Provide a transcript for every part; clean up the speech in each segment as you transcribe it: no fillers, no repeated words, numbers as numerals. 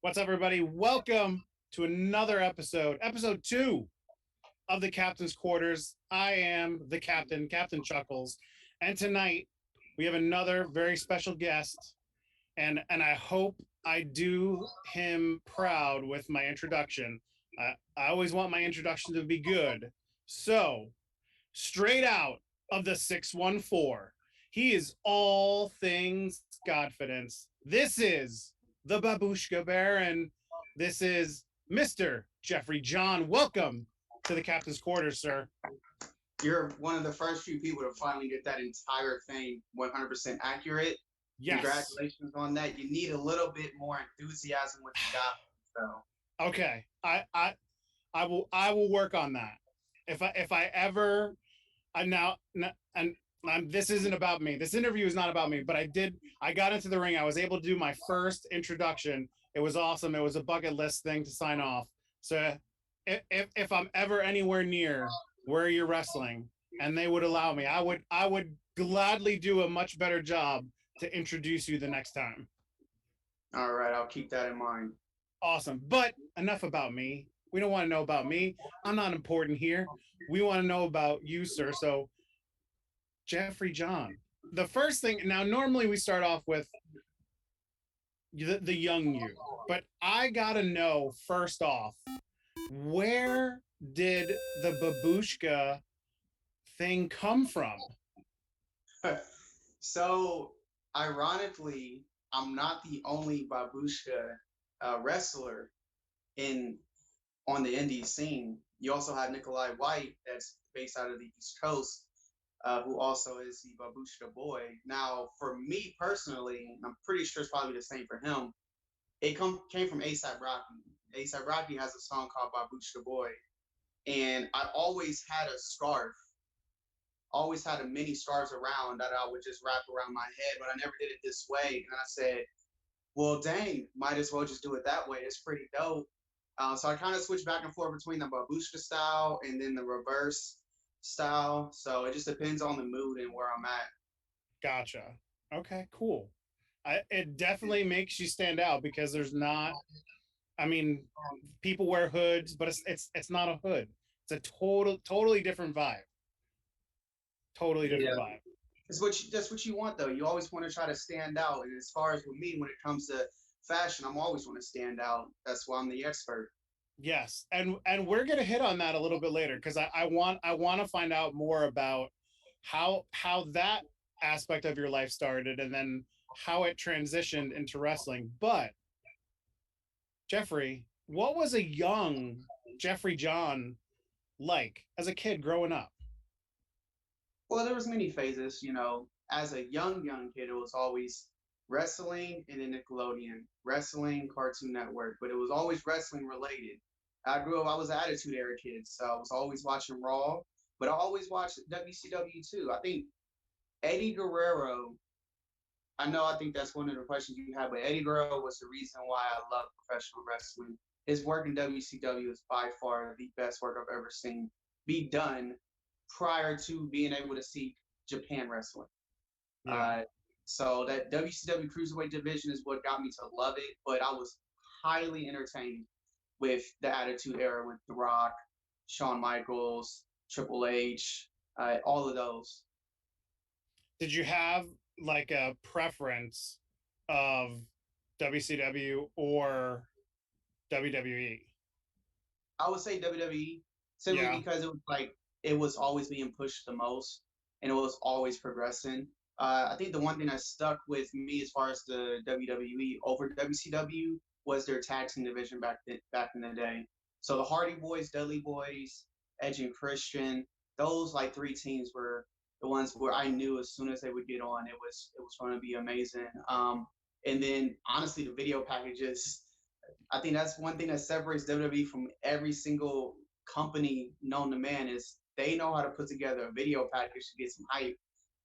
What's up, everybody? Welcome to another episode 2 of the Captain's Quarters. I am the captain, Captain Chuckles, and tonight we have another very special guest, and I hope I do him proud with my introduction. I always want my introduction to be good. So, straight out of the 614, he is all things Godfidence. This is the Babushka Bear, and this is Mr. Jeffrey John. Welcome to the Captain's Quarters, sir. You're one of the first few people to finally get that entire thing 100% accurate. Yes. Congratulations on that. You need a little bit more enthusiasm with the guy. So Okay. I will work on that. If I ever and this isn't about me. This interview is not about me, but I got into the ring. I was able to do my first introduction. It was awesome. It was a bucket list thing to sign off. So if I'm ever anywhere near where you're wrestling and they would allow me, I would gladly do a much better job to introduce you the next time. all right, I'll keep that in mind. Awesome. But enough about me. We don't want to know about me. I'm not important here. We want to know about you, sir. So, Jeffrey John. The first thing, now, normally we start off with the young you, but I got to know first off, where did the babushka thing come from? So ironically, I'm not the only babushka wrestler in on the indie scene. You also have Nikolai White, that's based out of the East Coast, who also is the Babushka boy. Now, for me personally, I'm pretty sure it's probably the same for him. Came from ASAP Rocky. ASAP Rocky has a song called Babushka Boy, and I always had a scarf, always had a mini scarves around that I would just wrap around my head, but I never did it this way. And I said, well, dang, might as well just do it that way. It's pretty dope. So I kind of switched back and forth between the babushka style and then the reverse style. So it just depends on the mood and where I'm at. Gotcha. Okay, cool. It definitely makes you stand out because there's not. I mean, people wear hoods, but it's not a hood. It's a totally different vibe. Totally Yeah, different vibe. that's what you want though. You always want to try to stand out. And as far as with me, when it comes to fashion, I'm always want to stand out. That's why I'm the expert. Yes, and we're gonna hit on that a little bit later because I want to find out more about how that aspect of your life started and then how it transitioned into wrestling. But Jeffrey, what was a young Jeffrey John like as a kid growing up? Well, there was many phases. As a young kid, it was always wrestling and then Nickelodeon, wrestling, Cartoon Network, but it was always wrestling related. I was an Attitude Era kid, so I was always watching Raw, but I always watched WCW too. I think Eddie Guerrero, I think that's one of the questions you had, but Eddie Guerrero was the reason why I love professional wrestling. His work in WCW is by far the best work I've ever seen be done prior to being able to see Japan wrestling. Yeah. Uh, so that WCW Cruiserweight division is what got me to love it, but I was highly entertained with the Attitude Era with The Rock, Shawn Michaels, Triple H, all of those. Did you have like a preference of WCW or WWE? I would say WWE simply Yeah. because it was like it was always being pushed the most and it was always progressing. I think the one thing that stuck with me as far as the WWE over WCW was their tag team division back in the day. So the Hardy Boys, Dudley Boys, Edge and Christian, those like three teams were the ones where I knew as soon as they would get on, it was going to be amazing. And then honestly, the video packages. I think that's one thing that separates WWE from every single company known to man is they know how to put together a video package to get some hype.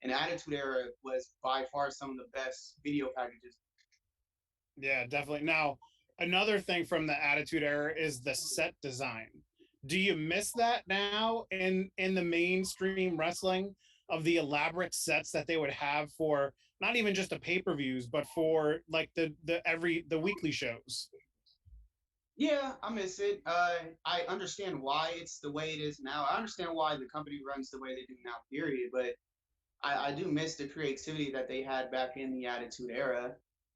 And Attitude Era was by far some of the best video packages. Yeah, definitely. Now, another thing from the Attitude Era is the set design. Do you miss that now in the mainstream wrestling of the elaborate sets that they would have for not even just the pay-per-views, but for like the weekly shows? Yeah, I miss it. I understand why it's the way it is now. I understand why the company runs the way they do now, period. But I do miss the creativity that they had back in the Attitude Era.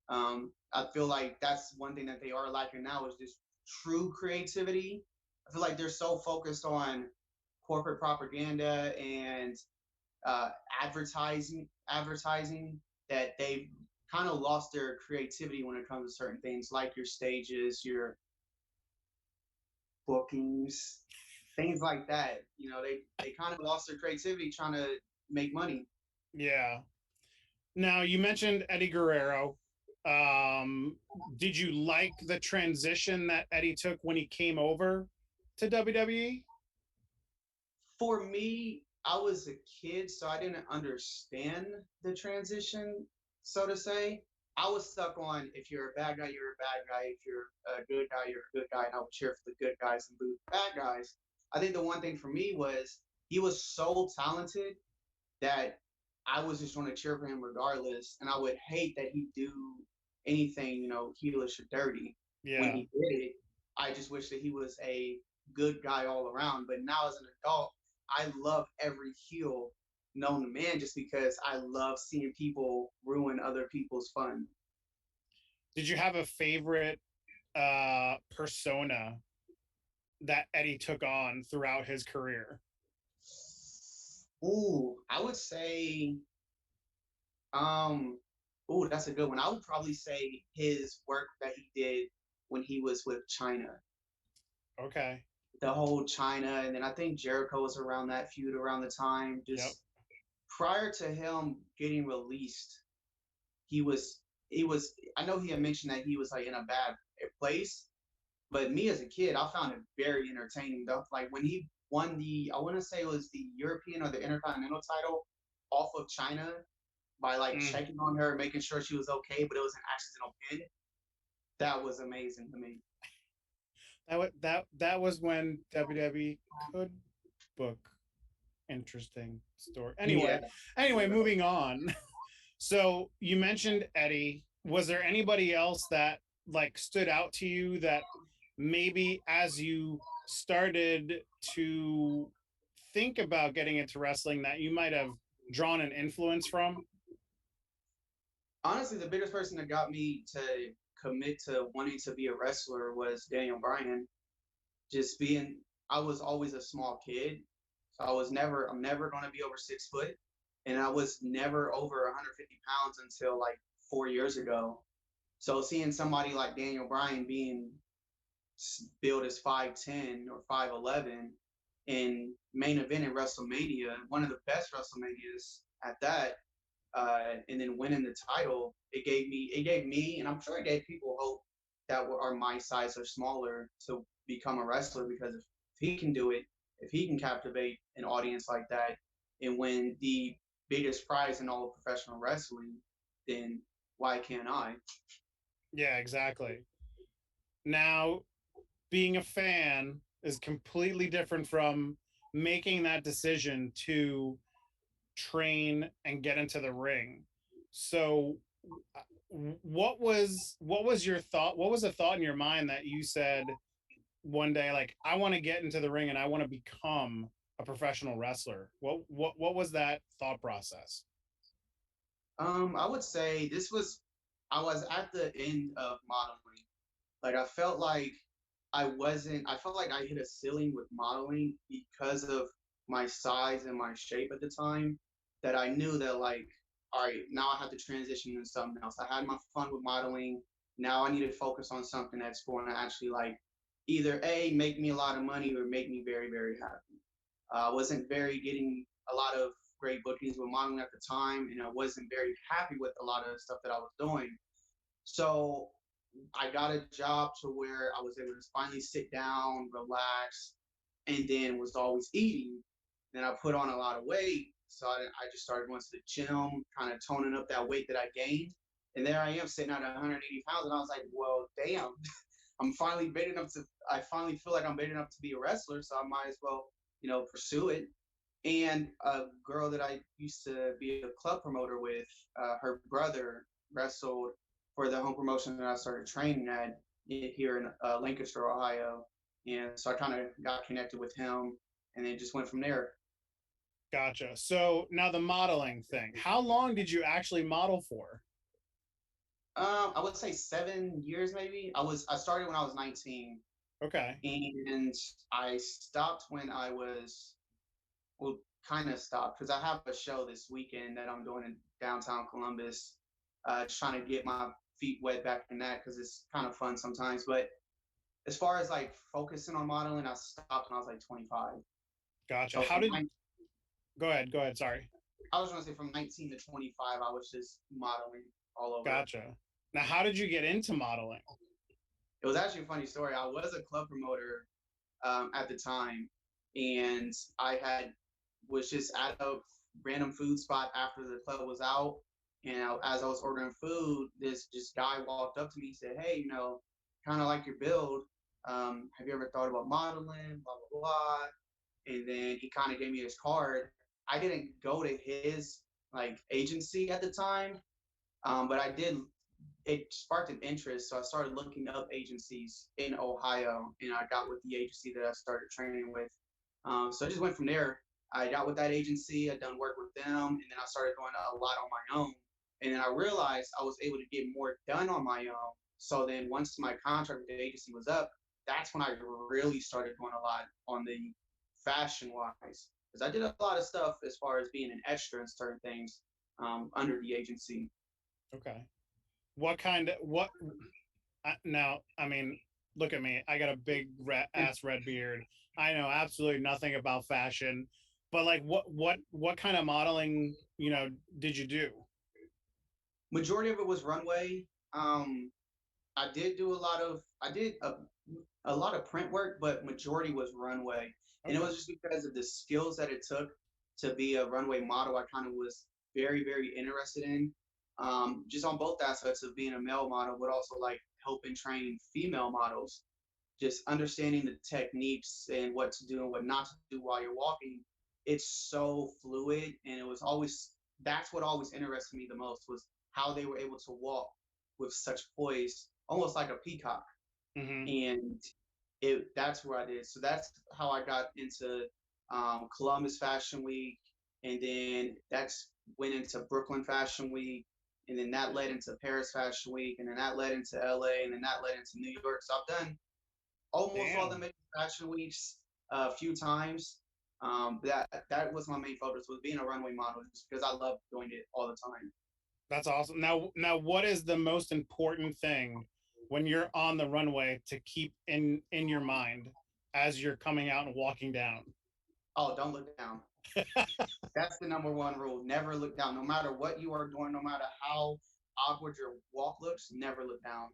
I feel like that's one thing that they are lacking now is just true creativity. I feel like they're so focused on corporate propaganda and uh, advertising that they've kind of lost their creativity when it comes to certain things like your stages, your bookings, things like that. They kind of lost their creativity trying to make money. Yeah. Now you mentioned Eddie Guerrero. Um, did you like the transition that Eddie took when he came over to WWE? For me, I was a kid, so I didn't understand the transition, so to say. I was stuck on if you're a bad guy, you're a bad guy. If you're a good guy, you're a good guy. And I would cheer for the good guys and boo the bad guys. I think the one thing for me was he was so talented that I was just going to cheer for him regardless. And I would hate that he do anything, heelish or dirty. When Yeah. he did it, I just wish that he was a good guy all around. But now as an adult, I love every heel known to man just because I love seeing people ruin other people's fun. Did you have a favorite persona that Eddie took on throughout his career? Ooh, I would say, um, ooh, that's a good one. I would probably say his work that he did when he was with China. Okay. The whole China, and then I think Jericho was around that feud around the time. Yep. Just prior to him getting released, he was. I know he had mentioned that he was like in a bad place, but me as a kid, I found it very entertaining. Though, like when he won I want to say it was the European or the Intercontinental title off of China by like Mm. checking on her, making sure she was okay, but it was an accidental pin. That was amazing to me. That was when WWE could book interesting story. Yeah. Anyway, moving on. So you mentioned Eddie. Was there anybody else that like stood out to you that maybe as you started to think about getting into wrestling that you might have drawn an influence from? Honestly, the biggest person that got me to commit to wanting to be a wrestler was Daniel Bryan. Just being, I was always a small kid, so I'm never going to be over 6 foot, and I was never over 150 pounds until like 4 years ago. So seeing somebody like Daniel Bryan being billed as 5'10" or 5'11" in main event in WrestleMania, one of the best WrestleManias at that, and then winning the title, it gave me, and I'm sure it gave people hope that are my size or smaller to become a wrestler because if he can do it, if he can captivate an audience like that and win the biggest prize in all of professional wrestling, then why can't I? Yeah, exactly. Now, being a fan is completely different from making that decision to train and get into the ring. So what was your thought? What was the thought in your mind that you said one day like I want to get into the ring and I want to become a professional wrestler? What was that thought process? I would say I was at the end of modeling. Like I felt like I hit a ceiling with modeling because of my size and my shape at the time that I knew that like, all right, now I have to transition into something else. I had my fun with modeling. Now I need to focus on something that's going to actually like either A, make me a lot of money or make me very, very happy. I wasn't very getting a lot of great bookings with modeling at the time, and I wasn't very happy with a lot of the stuff that I was doing. So I got a job to where I was able to finally sit down, relax, and then was always eating. Then I put on a lot of weight. So I just started going to the gym, kind of toning up that weight that I gained. And there I am sitting at 180 pounds. And I was like, well, damn, I finally feel like I'm big enough to be a wrestler. So I might as well, pursue it. And a girl that I used to be a club promoter with, her brother wrestled for the home promotion that I started training at. here in Lancaster, Ohio. And so I kind of got connected with him, and then just went from there. Gotcha. So now the modeling thing. How long did you actually model for? I would say 7 years maybe. I started when I was 19, Okay. and I stopped when I was, well, kind of stopped because I have a show this weekend that I'm doing in downtown Columbus. Just trying to get my feet wet back in that because it's kind of fun sometimes. But as far as like focusing on modeling, I stopped when I was like 25. Gotcha. So How did, go ahead. Go ahead. Sorry. I was going to say from 19 to 25, I was just modeling all over. Gotcha. Now, how did you get into modeling? It was actually a funny story. I was a club promoter at the time, and was just at a random food spot after the club was out. And as I was ordering food, this just guy walked up to me and said, "Hey, kind of like your build. Have you ever thought about modeling? Blah blah blah." And then he kind of gave me his card. I didn't go to his like agency at the time, but I did. It sparked an interest, so I started looking up agencies in Ohio, and I got with the agency that I started training with. So I just went from there. I got with that agency, I done work with them, and then I started doing a lot on my own. And then I realized I was able to get more done on my own. So then once my contract with the agency was up, that's when I really started doing a lot on the fashion wise. Because I did a lot of stuff as far as being an extra in certain things under the agency. Okay. What kind of, what, now, I mean, look at me. I got a big ass red beard. I know absolutely nothing about fashion, but like what kind of modeling, did you do? Majority of it was runway. I did do a lot of print work, but majority was runway. And it Okay. was just because of the skills that it took to be a runway model. I kind of was very, very interested in, just on both aspects of being a male model, but also like helping train female models, just understanding the techniques and what to do and what not to do while you're walking. It's so fluid, and that's what always interested me the most was how they were able to walk with such poise, almost like a peacock. Mm-hmm. And that's where I did. So that's how I got into Columbus Fashion Week, and then that's went into Brooklyn Fashion Week, and then that led into Paris Fashion Week, and then that led into LA, and then that led into New York. So I've done almost all the Damn. major fashion weeks a few times. That was my main focus, was being a runway model, just because I love doing it all the time. That's awesome. Now, what is the most important thing when you're on the runway to keep in your mind as you're coming out and walking down? Oh, don't look down. That's the number one rule. Never look down. No matter what you are doing, no matter how awkward your walk looks, never look down.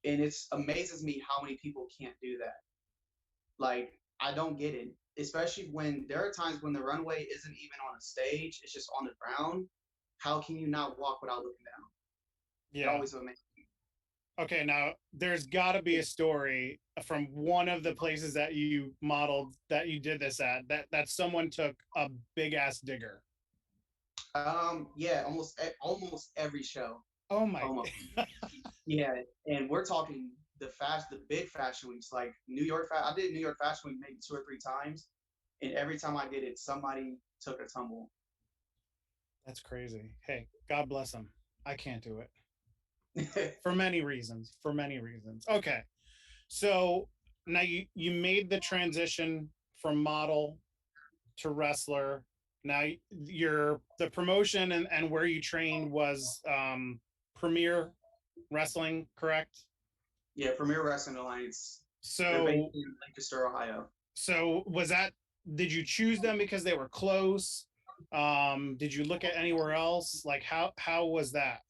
And it amazes me how many people can't do that. Like, I don't get it. Especially when there are times when the runway isn't even on a stage, it's just on the ground. How can you not walk without looking down? It Yeah. always amazes me. Okay, now there's got to be a story from one of the places that you modeled that you did this at that someone took a big ass digger. Yeah, almost every show. Oh my. Almost. Yeah, and we're talking the big fashion weeks, like New York. I did New York Fashion Week maybe 2 or 3 times, and every time I did it, somebody took a tumble. That's crazy. Hey, God bless him. I can't do it for many reasons. For many reasons. Okay, so now you made the transition from model to wrestler. Now the promotion and where you trained was Premier Wrestling, correct? Yeah, Premier Wrestling Alliance. They're based So in Lancaster, Ohio. so was that, did you choose them because they were close? Did you look at anywhere else? Like how was that?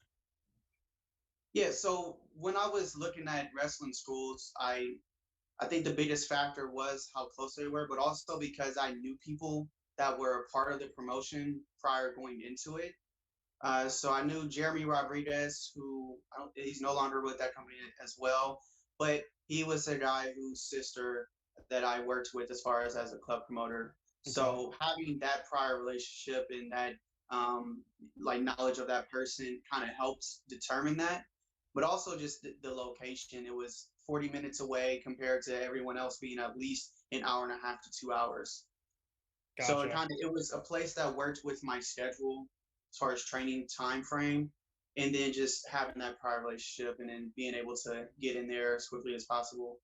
Yeah, so when I was looking at wrestling schools, I think the biggest factor was how close they were, but also because I knew people that were a part of the promotion prior going into it. So I knew Jeremy Rodriguez, who he's no longer with that company as well, but he was a guy whose sister that I worked with as far as a club promoter. Okay. So having that prior relationship and that like knowledge of that person kind of helps determine that. But also just the location. It was 40 minutes away compared to everyone else being at least an hour and a half to 2 hours. So Gotcha. it was a place that worked with my schedule as far as training time frame, and then just having that prior relationship and then being able to get in there as quickly as possible.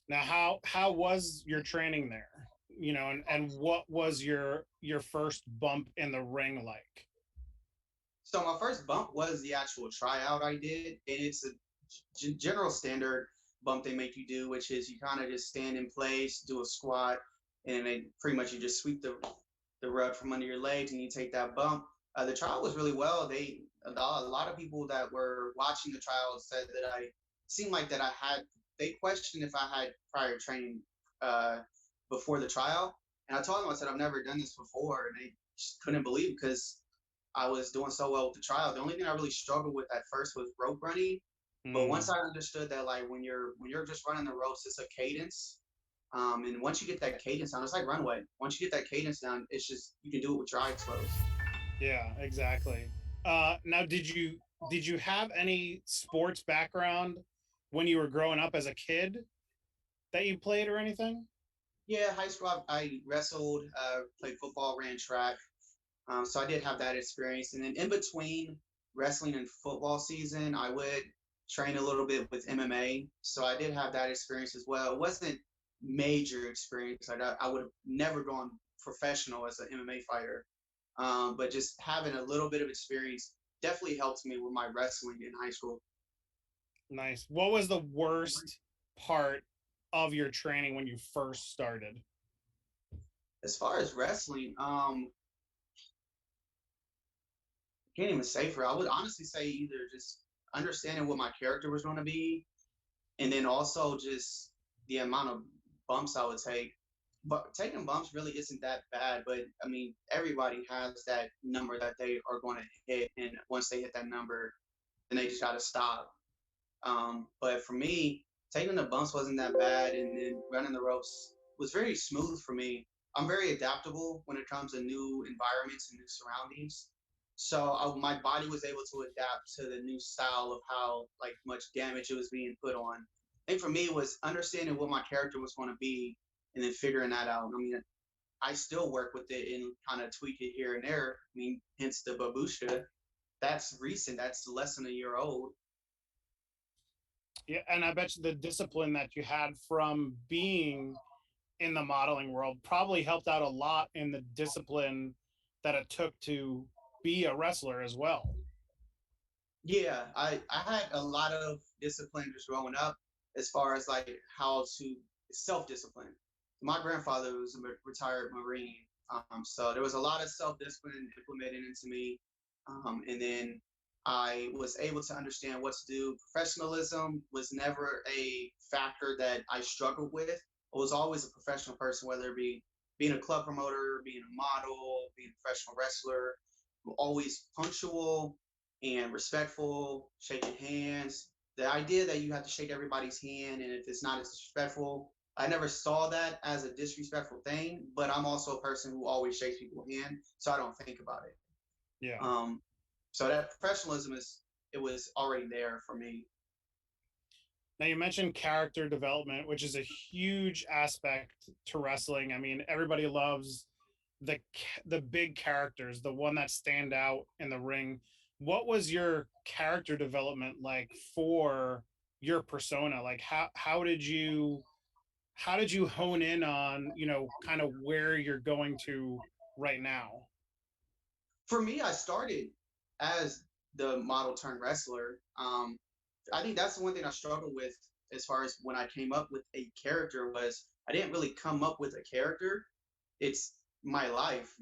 Now, how was your training there? You know, and what was your first bump in the ring like? So my first bump was the actual tryout I did, and it's a general standard bump they make you do, which is you kind of just stand in place, do a squat, and then pretty much you just sweep the rug from under your legs and you take that bump. The trial was really well. A lot of people that were watching the trial said that I seemed like that I had. They questioned if I had prior training uh, before the trial, and I told them I said I've never done this before, and they just couldn't believe because I was doing so well with the trial. The only thing I really struggled with at first was rope running, but once Mm. I understood that, like when you're just running the ropes, it's a cadence. And once you get that cadence down, it's like runway. Once you get that cadence down, it's just you can do it with your eyes closed. Yeah, exactly. Now, did you have any sports background when you were growing up as a kid that you played or anything? Yeah, high school I wrestled, played football, ran track. So I did have that experience. And then in between wrestling and football season, I would train a little bit with MMA. So I did have that experience as well. It wasn't major experience. I would have never gone professional as an MMA fighter. But just having a little bit of experience definitely helped me with my wrestling in high school. Nice. What was the worst part of your training when you first started? As far as wrestling, can't even say for. I would honestly say either just understanding what my character was going to be, and then also just the amount of bumps I would take. But taking bumps really isn't that bad. But I mean, everybody has that number that they are going to hit, and once they hit that number, then they just got to stop. But for me, taking the bumps wasn't that bad, and then running the ropes was very smooth for me. I'm very adaptable when it comes to new environments and new surroundings. So my body was able to adapt to the new style of how like much damage it was being put on. I think for me it was understanding what my character was going to be and then figuring that out. I mean, I still work with it and kind of tweak it here and there. I mean, hence the babushka. That's recent. That's less than a year old. Yeah, and I bet you the discipline that you had from being in the modeling world probably helped out a lot in the discipline that it took to be a wrestler as well. Yeah, I had a lot of discipline just growing up as far as like how to self-discipline. My grandfather was a retired Marine, so there was a lot of self-discipline implemented into me, and then I was able to understand what to do. Professionalism was never a factor that I struggled with. I was always a professional person, whether it be being a club promoter, being a model, being a professional wrestler, always punctual and respectful, shaking hands. The idea that you have to shake everybody's hand, and if it's not as disrespectful, I never saw that as a disrespectful thing. But I'm also a person who always shakes people's hand, so I don't think about it. Yeah. Um, so that professionalism is it was already there for me. Now you mentioned character development, which is a huge aspect to wrestling. I mean, everybody loves the the big characters, the one that stand out in the ring. What was your character development like for your persona? Like how did you hone in on, kind of where you're going to right now? For me, I started as the model turned wrestler. I think that's the one thing I struggled with as far as when I came up with a character was I didn't really come up with a character. It's my life.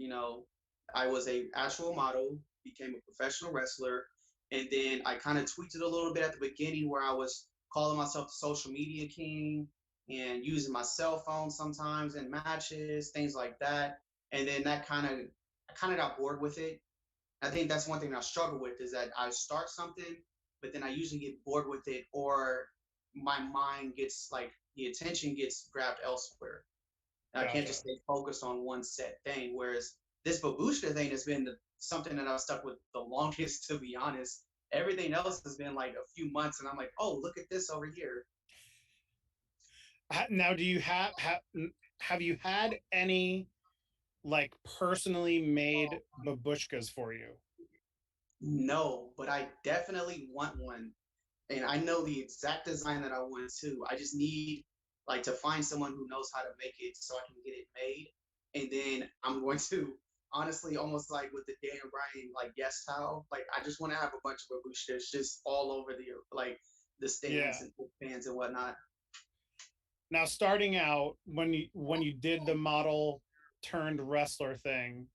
I was a actual model, became a professional wrestler, and then I kind of tweaked it a little bit at the beginning where I was calling myself the social media king and using my cell phone sometimes in matches, things like that. And then that I kind of got bored with it. I think that's one thing I struggle with is that I start something, but then I usually get bored with it, or my mind gets like the attention gets grabbed elsewhere. And I can't Gotcha. just stay focused on one set thing. Whereas this babushka thing has been something that I've stuck with the longest, to be honest. Everything else has been like a few months, and I'm like, oh, look at this over here. Now, do you have you had any like personally made babushkas for you? No, but I definitely want one. And I know the exact design that I want too. I just need like to find someone who knows how to make it so I can get it made. And then I'm going to honestly almost like with the Dan Bryan like yes towel. Like I just want to have a bunch of babushkas just all over the like the Yeah. stands and fans and whatnot. Now, starting out when you did the model turned wrestler thing,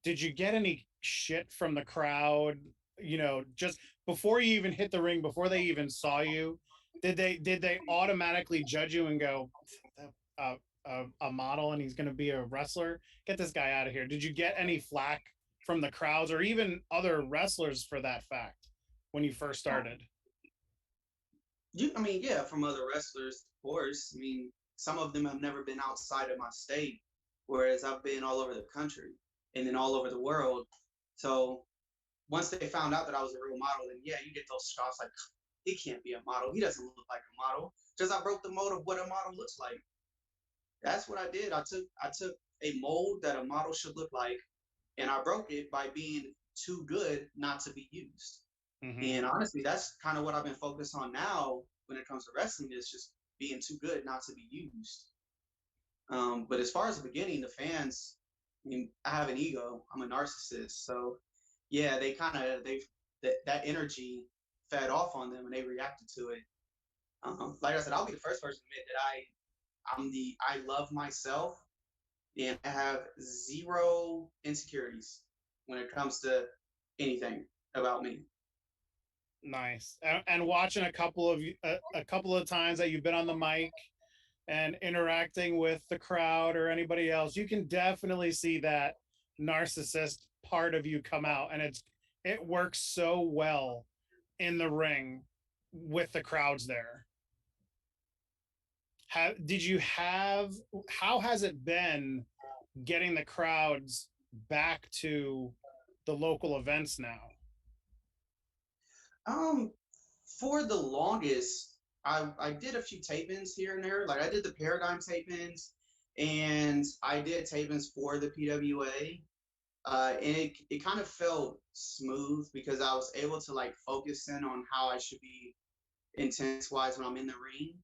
did you get any shit from the crowd? You know, just before you even hit the ring, before they even saw you, did they automatically judge you and go, uh, a model and he's going to be a wrestler? Get this guy out of here. Did you get any flack from the crowds or even other wrestlers for that fact when you first started? I mean, yeah, from other wrestlers, of course. I mean, some of them have never been outside of my state, whereas I've been all over the country and then all over the world. So once they found out that I was a real model, then yeah, you get those scoffs like, he can't be a model. He doesn't look like a model. Just I broke the mold of what a model looks like. That's what I did. I took a mold that a model should look like, and I broke it by being too good not to be used. Mm-hmm. And honestly, that's kind of what I've been focused on now when it comes to wrestling is just being too good not to be used. But as far as the beginning, the fans, I mean, I have an ego. I'm a narcissist, so yeah, they kind of that energy fed off on them and they reacted to it. Like I said, I'll be the first person to admit that I love myself and I have zero insecurities when it comes to anything about me. Nice. And watching a couple of times that you've been on the mic and interacting with the crowd or anybody else, you can definitely see that narcissist part of you come out, and it works so well in the ring with the crowds there. Did you have how has it been getting the crowds back to the local events now? Um, for the longest, I did a few tapings here and there. Like I did the Paradigm tapings, and I did tapings for the PWA. And it kind of felt smooth because I was able to like focus in on how I should be intense wise when I'm in the ring.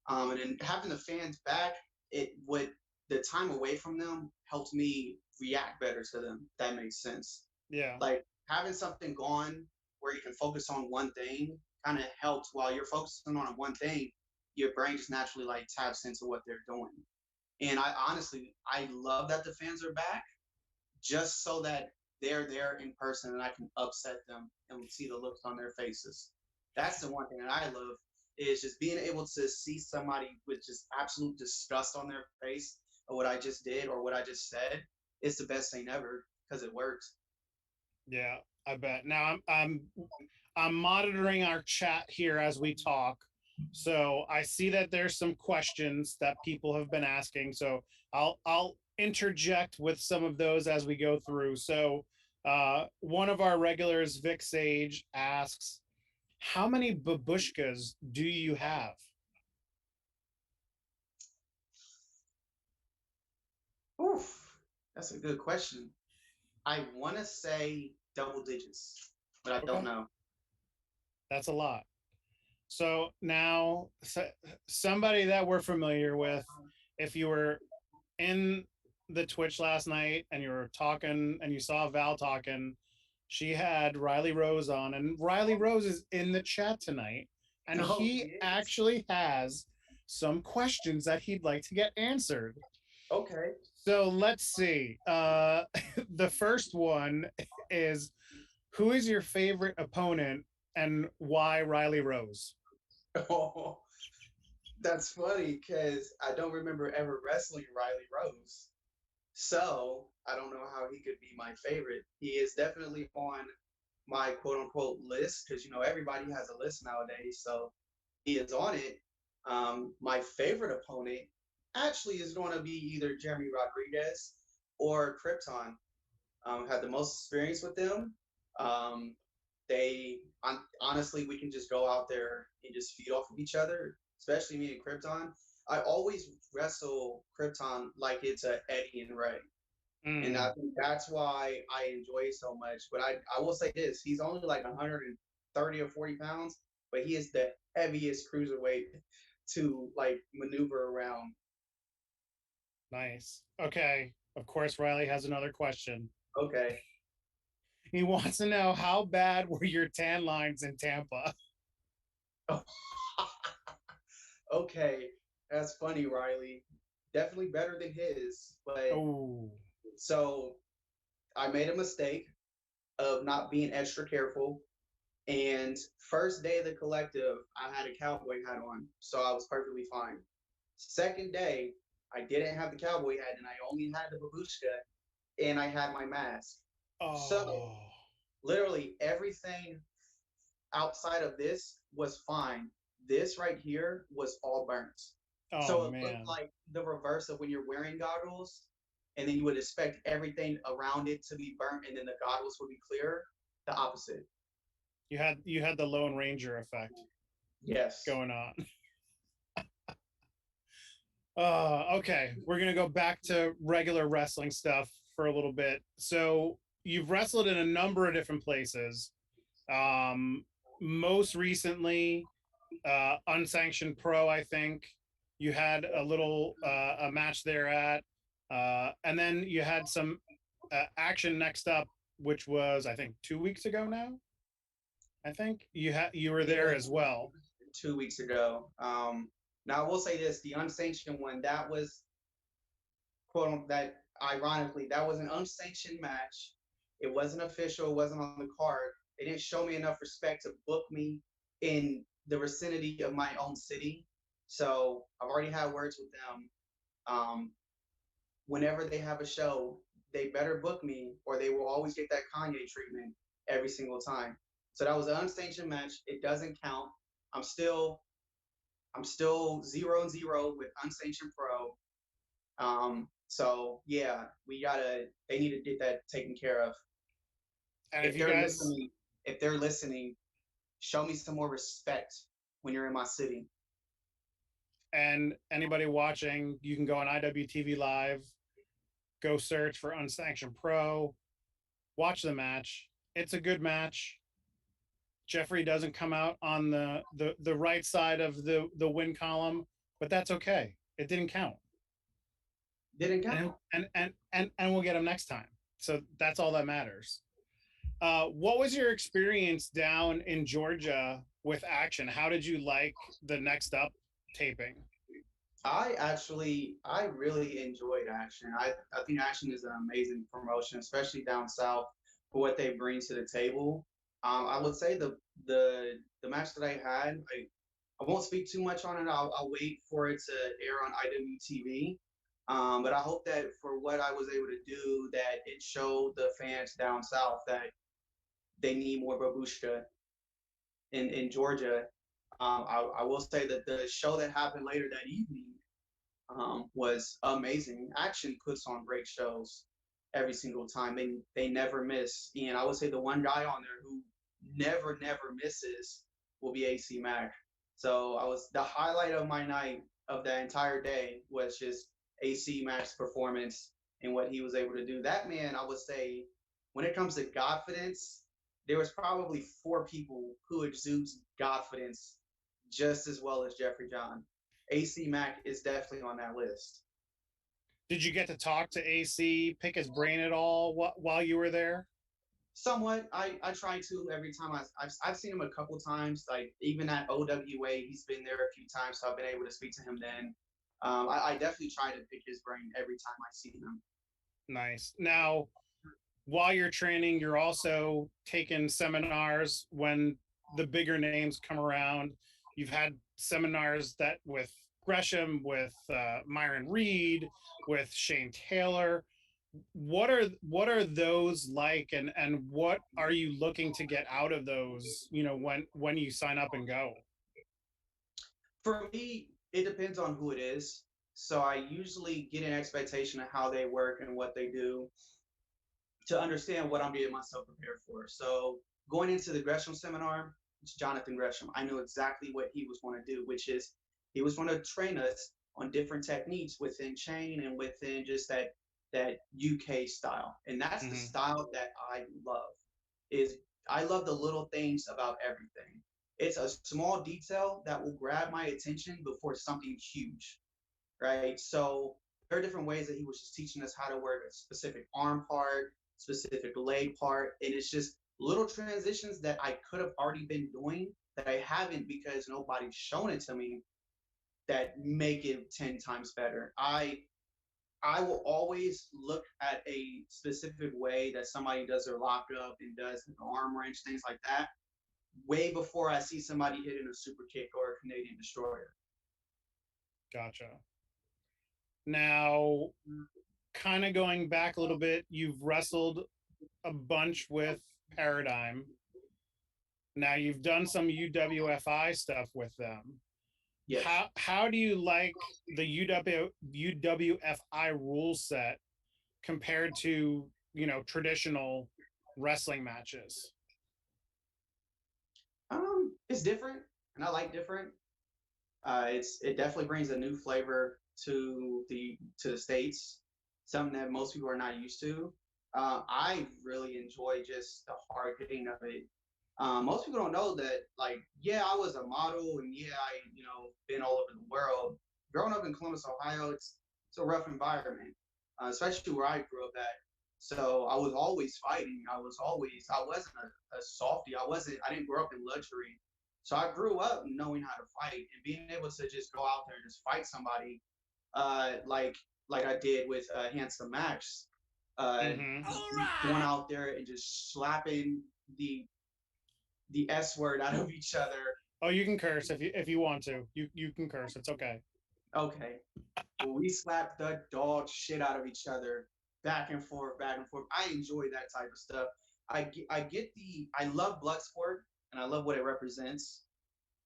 And then having the fans back, it would the time away from them helped me react better to them. If that makes sense. Yeah. Like having something gone where you can focus on one thing kind of helps while you're focusing on one thing, your brain just naturally like taps into what they're doing. And I honestly, I love that the fans are back just so that they're there in person and I can upset them and see the looks on their faces. That's the one thing that I love is just being able to see somebody with just absolute disgust on their face of what I just did or what I just said. It's the best thing ever because it works. Yeah, I bet. Now I'm monitoring our chat here as we talk. So I see that there's some questions that people have been asking. So I'll interject with some of those as we go through. So one of our regulars, Vic Sage, asks, how many babushkas do you have? Oof, that's a good question. I want to say double digits, but I don't Okay, know. that's a lot. So now, somebody that we're familiar with, if you were in the Twitch last night and you were talking and you saw Val talking, she had Riley Rose on, and Riley Rose is in the chat tonight, and Oh, he yes. actually has some questions that he'd like to get answered. Okay. So let's see. The first one is, who is your favorite opponent and why Riley Rose? Oh, that's funny because I don't remember ever wrestling Riley Rose. So I don't know how he could be my favorite. He is definitely on my quote unquote list because you know everybody has a list nowadays. So he is on it. My favorite opponent actually is going to be either Jeremy Rodriguez or Krypton. Had the most experience with them. Um, honestly, we can just go out there and just feed off of each other, especially me and Krypton. I always wrestle Krypton like it's a Eddie and Ray. And I Mm, think that's why I enjoy it so much. But I will say this, he's only like 130 or 40 pounds, but he is the heaviest cruiserweight to like maneuver around. nice. Okay. Of course, Riley has another question. Okay. He wants to know, how bad were your tan lines in Tampa? Okay. That's funny, Riley. Definitely better than his. But Oh, so I made a mistake of not being extra careful. And first day of the collective, I had a cowboy hat on, so I was perfectly fine. Second day, I didn't have the cowboy hat, and I only had the babushka, and I had my mask. So oh, literally everything outside of this was fine. This right here was all burnt. oh So it looked man. like the reverse of when you're wearing goggles, and then you would expect everything around it to be burnt, and then the goggles would be clear. The opposite. You had the Lone Ranger effect Yes. going on. Okay. We're gonna go back to regular wrestling stuff for a little bit. So you've wrestled in a number of different places. Um, Most recently, unsanctioned pro, I think. You had a little a match there at, and then you had some action next up, which was, I think, 2 weeks ago now. I think you were there Yeah, as well. 2 weeks ago. Now I will say this: the unsanctioned one, that was that ironically, that was an unsanctioned match. It wasn't official. It wasn't on the card. They didn't show me enough respect to book me in the vicinity of my own city. So I've already had words with them. Um, Whenever they have a show, they better book me, or they will always get that Kanye treatment every single time. So that was an unsanctioned match. It doesn't count. I'm still I'm still 0-0 with unsanctioned pro. So yeah, they need to get that taken care of. And if If you they're guys listening, if they're listening, show me some more respect when you're in my city. and anybody watching, you can go on IWTV Live, go search for Unsanctioned Pro, watch the match. It's a good match. Jeffrey doesn't come out on the right side of the win column, but that's okay. It didn't count, Didn't and count. we'll get him next time. So that's all that matters. What was your experience down in Georgia with Action? How did you like the Next Up taping? I really enjoyed Action. I think Action is an amazing promotion, especially down south, for what they bring to the table. I would say the match that I had, I won't speak too much on it. I'll wait for it to air on IWTV. But I hope that for what I was able to do, that it showed the fans down south that they need more babushka in Georgia. I will say that the show that happened later that evening was amazing. Action puts on great shows every single time. They never miss. And I would say the one guy on there who never misses will be AC Mac. So I was the highlight of my night of that entire day was just AC Mac's performance and what he was able to do. That man, I would say, when it comes to confidence, there was probably four people who exudes confidence just as well as Jeffrey John. AC Mac is definitely on that list. Did you get to talk to AC, pick his brain at all while you were there? Somewhat, I try to every time I've seen him a couple times. Like even at OWA, he's been there a few times, so I've been able to speak to him then. I definitely try to pick his brain every time I see him. Nice. Now, while you're training, you're also taking seminars when the bigger names come around. You've had seminars that with Gresham, with Myron Reed, with Shane Taylor. What are those like, and what are you looking to get out of those? When you sign up and go. For me, it depends on who it is. So I usually get an expectation of how they work and what they do to understand what I'm getting myself prepared for. So going into the Gresham seminar, it's Jonathan Gresham. I knew exactly what he was going to do, which is he was going to train us on different techniques within chain and within just that UK style. And that's the style that I love. Is I love the little things about everything. It's a small detail that will grab my attention before something huge, right? So there are different ways that he was just teaching us how to work a specific arm part, specific leg part, and it's just little transitions that I could have already been doing that I haven't because nobody's shown it to me that make it 10 times better. I will always look at a specific way that somebody does their lockup and does the arm wrench, things like that, way before I see somebody hitting a super kick or a Canadian destroyer. Gotcha. Now, kind of going back a little bit, you've wrestled a bunch with Paradigm. Now you've done some UWFI stuff with them. Yes. How do you like the UWFI rule set compared to, traditional wrestling matches? It's different, and I like different. It definitely brings a new flavor to the States, something that most people are not used to. I really enjoy just the hard hitting of it. Most people don't know that, like, yeah, I was a model, and yeah, I been all over the world. Growing up in Columbus, Ohio, it's a rough environment, especially where I grew up at. So I was always fighting. I wasn't a softie. I didn't grow up in luxury. So I grew up knowing how to fight and being able to just go out there and just fight somebody, like I did with Handsome Max, going out there and just slapping the S word out of each other. Oh, you can curse if you want to. You can curse. It's okay. Okay. Well, we slapped the dog shit out of each other, back and forth, back and forth. I enjoy that type of stuff. I love blood sport and I love what it represents.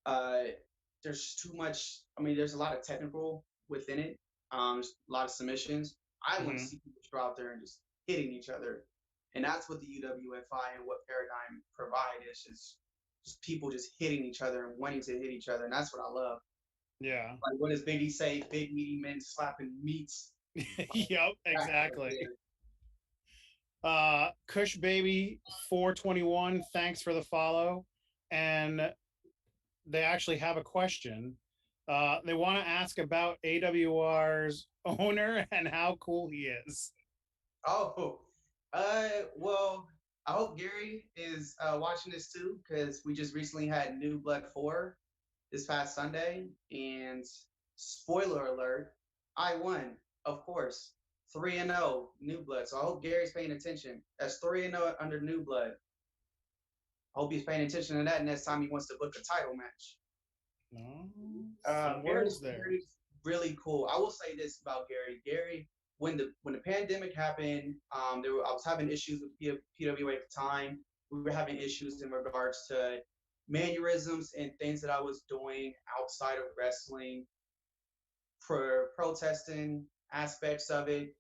There's too much. I mean, there's a lot of technical within it. There's a lot of submissions. I want to see people go out there and just hitting each other, and that's what the UWFI and what Paradigm provide is just people just hitting each other and wanting to hit each other, and that's what I love. Yeah. Like, what does Biggie say? Big meaty men slapping meats. Yep, exactly. Kush Baby 421, thanks for the follow. And they actually have a question. They want to ask about AWR's owner and how cool he is. Oh, well, I hope Gary is watching this too, because we just recently had New Blood 4 this past Sunday, and spoiler alert, I won, of course, 3-0 New Blood. So I hope Gary's paying attention. That's 3-0 under New Blood. I hope he's paying attention to that next time he wants to book a title match. No, words there. Gary's really cool. I will say this about Gary. Gary, when the pandemic happened, I was having issues with PWA at the time. We were having issues in regards to mannerisms and things that I was doing outside of wrestling, for protesting aspects of it,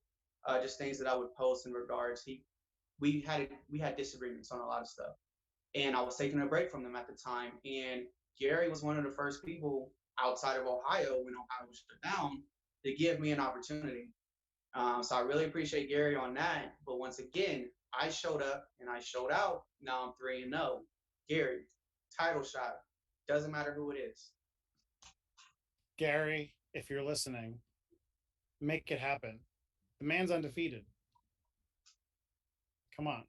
just things that I would post in regards. We had disagreements on a lot of stuff, and I was taking a break from them at the time. And Gary was one of the first people outside of Ohio, when Ohio was shut down, to give me an opportunity. So I really appreciate Gary on that. But once again, I showed up and I showed out. Now I'm 3-0. Gary, title shot. Doesn't matter who it is. Gary, if you're listening, make it happen. The man's undefeated. Come on.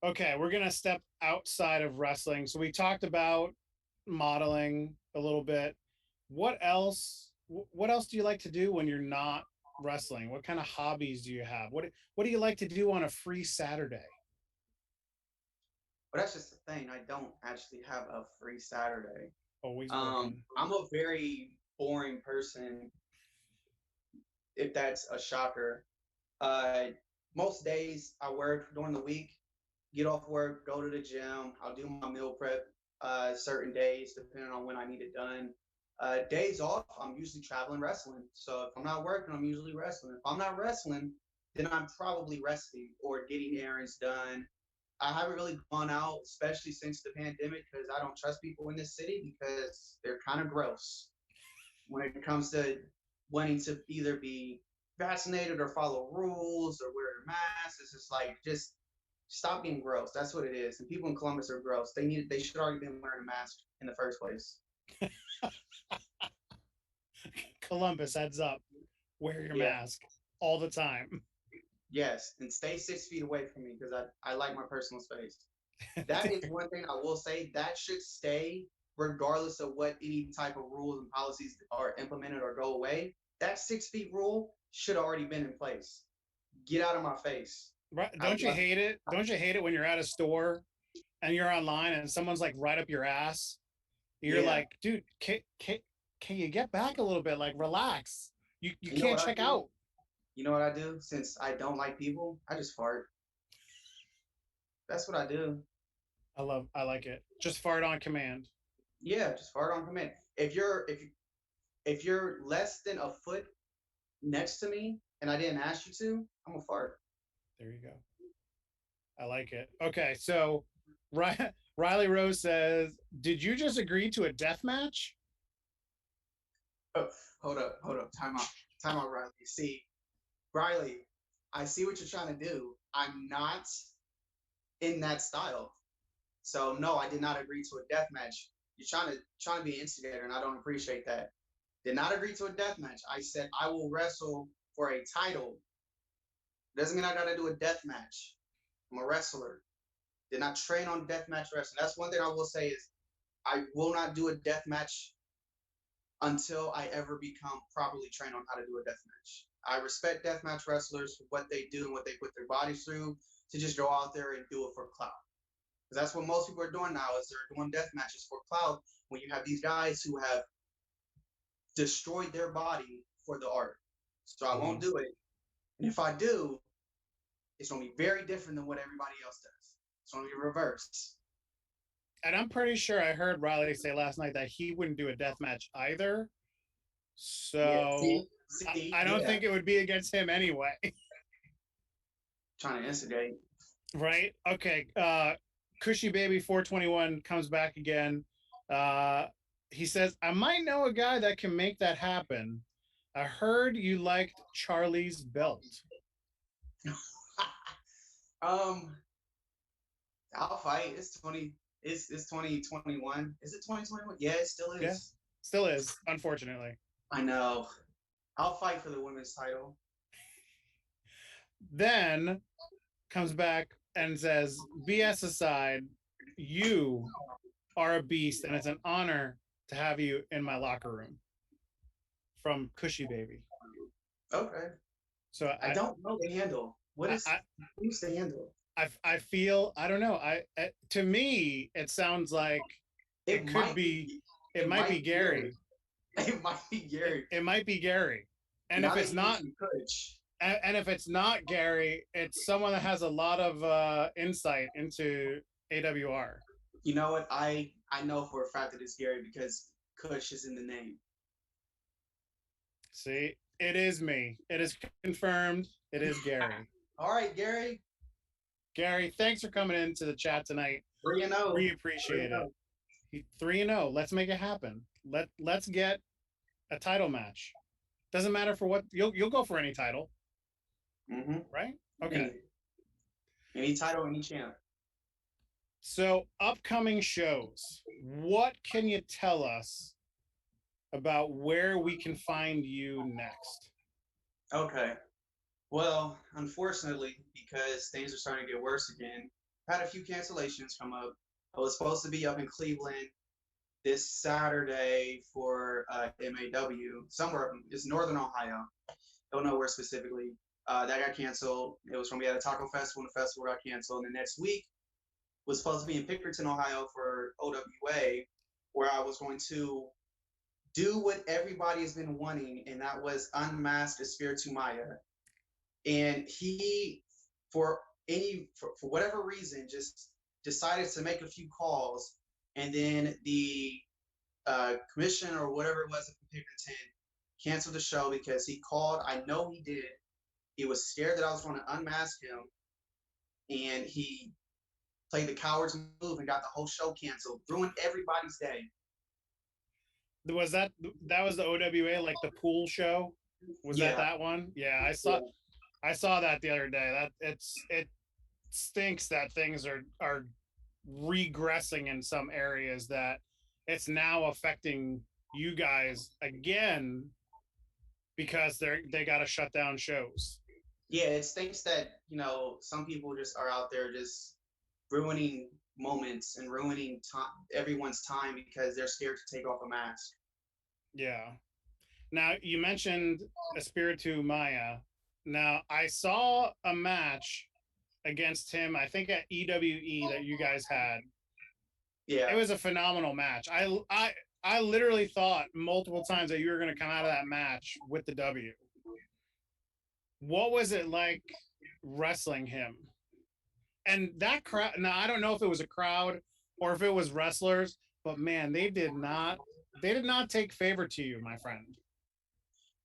Okay, we're going to step outside of wrestling. So we talked about modeling a little bit. What else do you like to do when you're not wrestling? What kind of hobbies do you have? What do you like to do on a free Saturday? Well, that's just the thing. I don't actually have a free Saturday. Always working. I'm a very boring person, if that's a shocker. Most days I work during the week, get off work, go to the gym. I'll do my meal prep certain days, depending on when I need it done. Days off, I'm usually traveling wrestling. So if I'm not working, I'm usually wrestling. If I'm not wrestling, then I'm probably resting or getting errands done. I haven't really gone out, especially since the pandemic, because I don't trust people in this city because they're kind of gross. when it comes to wanting to either be vaccinated or follow rules or wear a mask. It's just like, just stop being gross. That's what it is. And people in Columbus are gross. They should already been wearing a mask in the first place. Columbus, heads up. Wear your Yeah. mask all the time. Yes, and stay 6 feet away from me because I like my personal space. That is one thing I will say that should stay regardless of what any type of rules and policies are implemented or go away. That 6 feet rule should have already been in place. Get out of my face. Right? Don't you hate it? Don't you hate it when you're at a store and you're online and someone's like right up your ass? You're like, dude, can you get back a little bit? Like, relax. You can't check out. You know what I do? Since I don't like people, I just fart. That's what I do. I like it. Just fart on command. Yeah, just fart on command. If you're less than a foot next to me and I didn't ask you to, I'm gonna fart. There you go. I like it. Okay, so Riley Rose says, "Did you just agree to a death match?" Oh, hold up. Time out, Riley. See, Riley, I see what you're trying to do. I'm not in that style. So no, I did not agree to a death match. You're trying to be an instigator, and I don't appreciate that. Did not agree to a death match. I said I will wrestle for a title. Doesn't mean I gotta do a death match. I'm a wrestler. Did not train on death match wrestling. That's one thing I will say is I will not do a death match until I ever become properly trained on how to do a death match. I respect deathmatch wrestlers for what they do and what they put their bodies through to just go out there and do it for clout. Because that's what most people are doing now is they're doing death matches for clout when you have these guys who have destroyed their body for the art. So I won't do it. And if I do, it's going to be very different than what everybody else does. It's going to be reversed. And I'm pretty sure I heard Riley say last night that he wouldn't do a death match either. So I don't think it would be against him anyway. Trying to instigate. Right? Okay. Cushy Baby 421 comes back again. He says, I might know a guy that can make that happen. I heard you liked Charlie's belt. I'll fight. It's 2021. Is it 2021? Yeah, it still is. Yeah, still is, unfortunately. I know. I'll fight for the women's title. Then comes back and says, BS aside, you are a beast, and it's an honor to have you in my locker room. From Cushy Baby. Okay. So I don't know the handle. Who's the handle? I feel, I don't know. To me, it sounds like it might be Gary. It might be Gary. It might be Gary. And if it's not, and if it's not Gary, it's someone that has a lot of insight into AWR. You know what? I know for a fact that it's Gary because Kush is in the name. See, it is me. It is confirmed. It is Gary. All right, Gary. Gary, thanks for coming into the chat tonight. 3-0. We appreciate it. 3-0. Let's make it happen. Let's get a title match. Doesn't matter for what you'll go for any title. Mm-hmm. Right? Okay. Any title, any champ. So upcoming shows. What can you tell us about where we can find you next? Okay. Well, unfortunately, because things are starting to get worse again, I've had a few cancellations come up. I was supposed to be up in Cleveland this Saturday for MAW, somewhere it's Northern Ohio. Don't know where specifically. That got canceled. It was going to be at a taco festival, and the festival got canceled. And the next week was supposed to be in Pickerington, Ohio for OWA, where I was going to do what everybody has been wanting, and that was unmask Espiritu Maya. And he, for whatever reason, just decided to make a few calls, and then the commission or whatever it was at Pickerington canceled the show because he called. I know he did. He was scared that I was going to unmask him, and he played the coward's move and got the whole show canceled, ruined everybody's day. Was that was the OWA, like the pool show? Was Yeah, that one? Yeah, yeah, I saw that the other day. That it stinks that things are regressing in some areas, that it's now affecting you guys again because they got to shut down shows. yeah. It stinks that some people just are out there just ruining moments and ruining time, everyone's time because they're scared to take off a mask. Yeah. Now you mentioned Espiritu Maya. Now I saw a match against him, I think at EWE, that you guys had. It Yeah. was a phenomenal match. I literally thought multiple times that you were going to come out of that match with the W. What was it like wrestling him? And that crowd, now I don't know if it was a crowd or if it was wrestlers, but man, they did not take favor to you, my friend.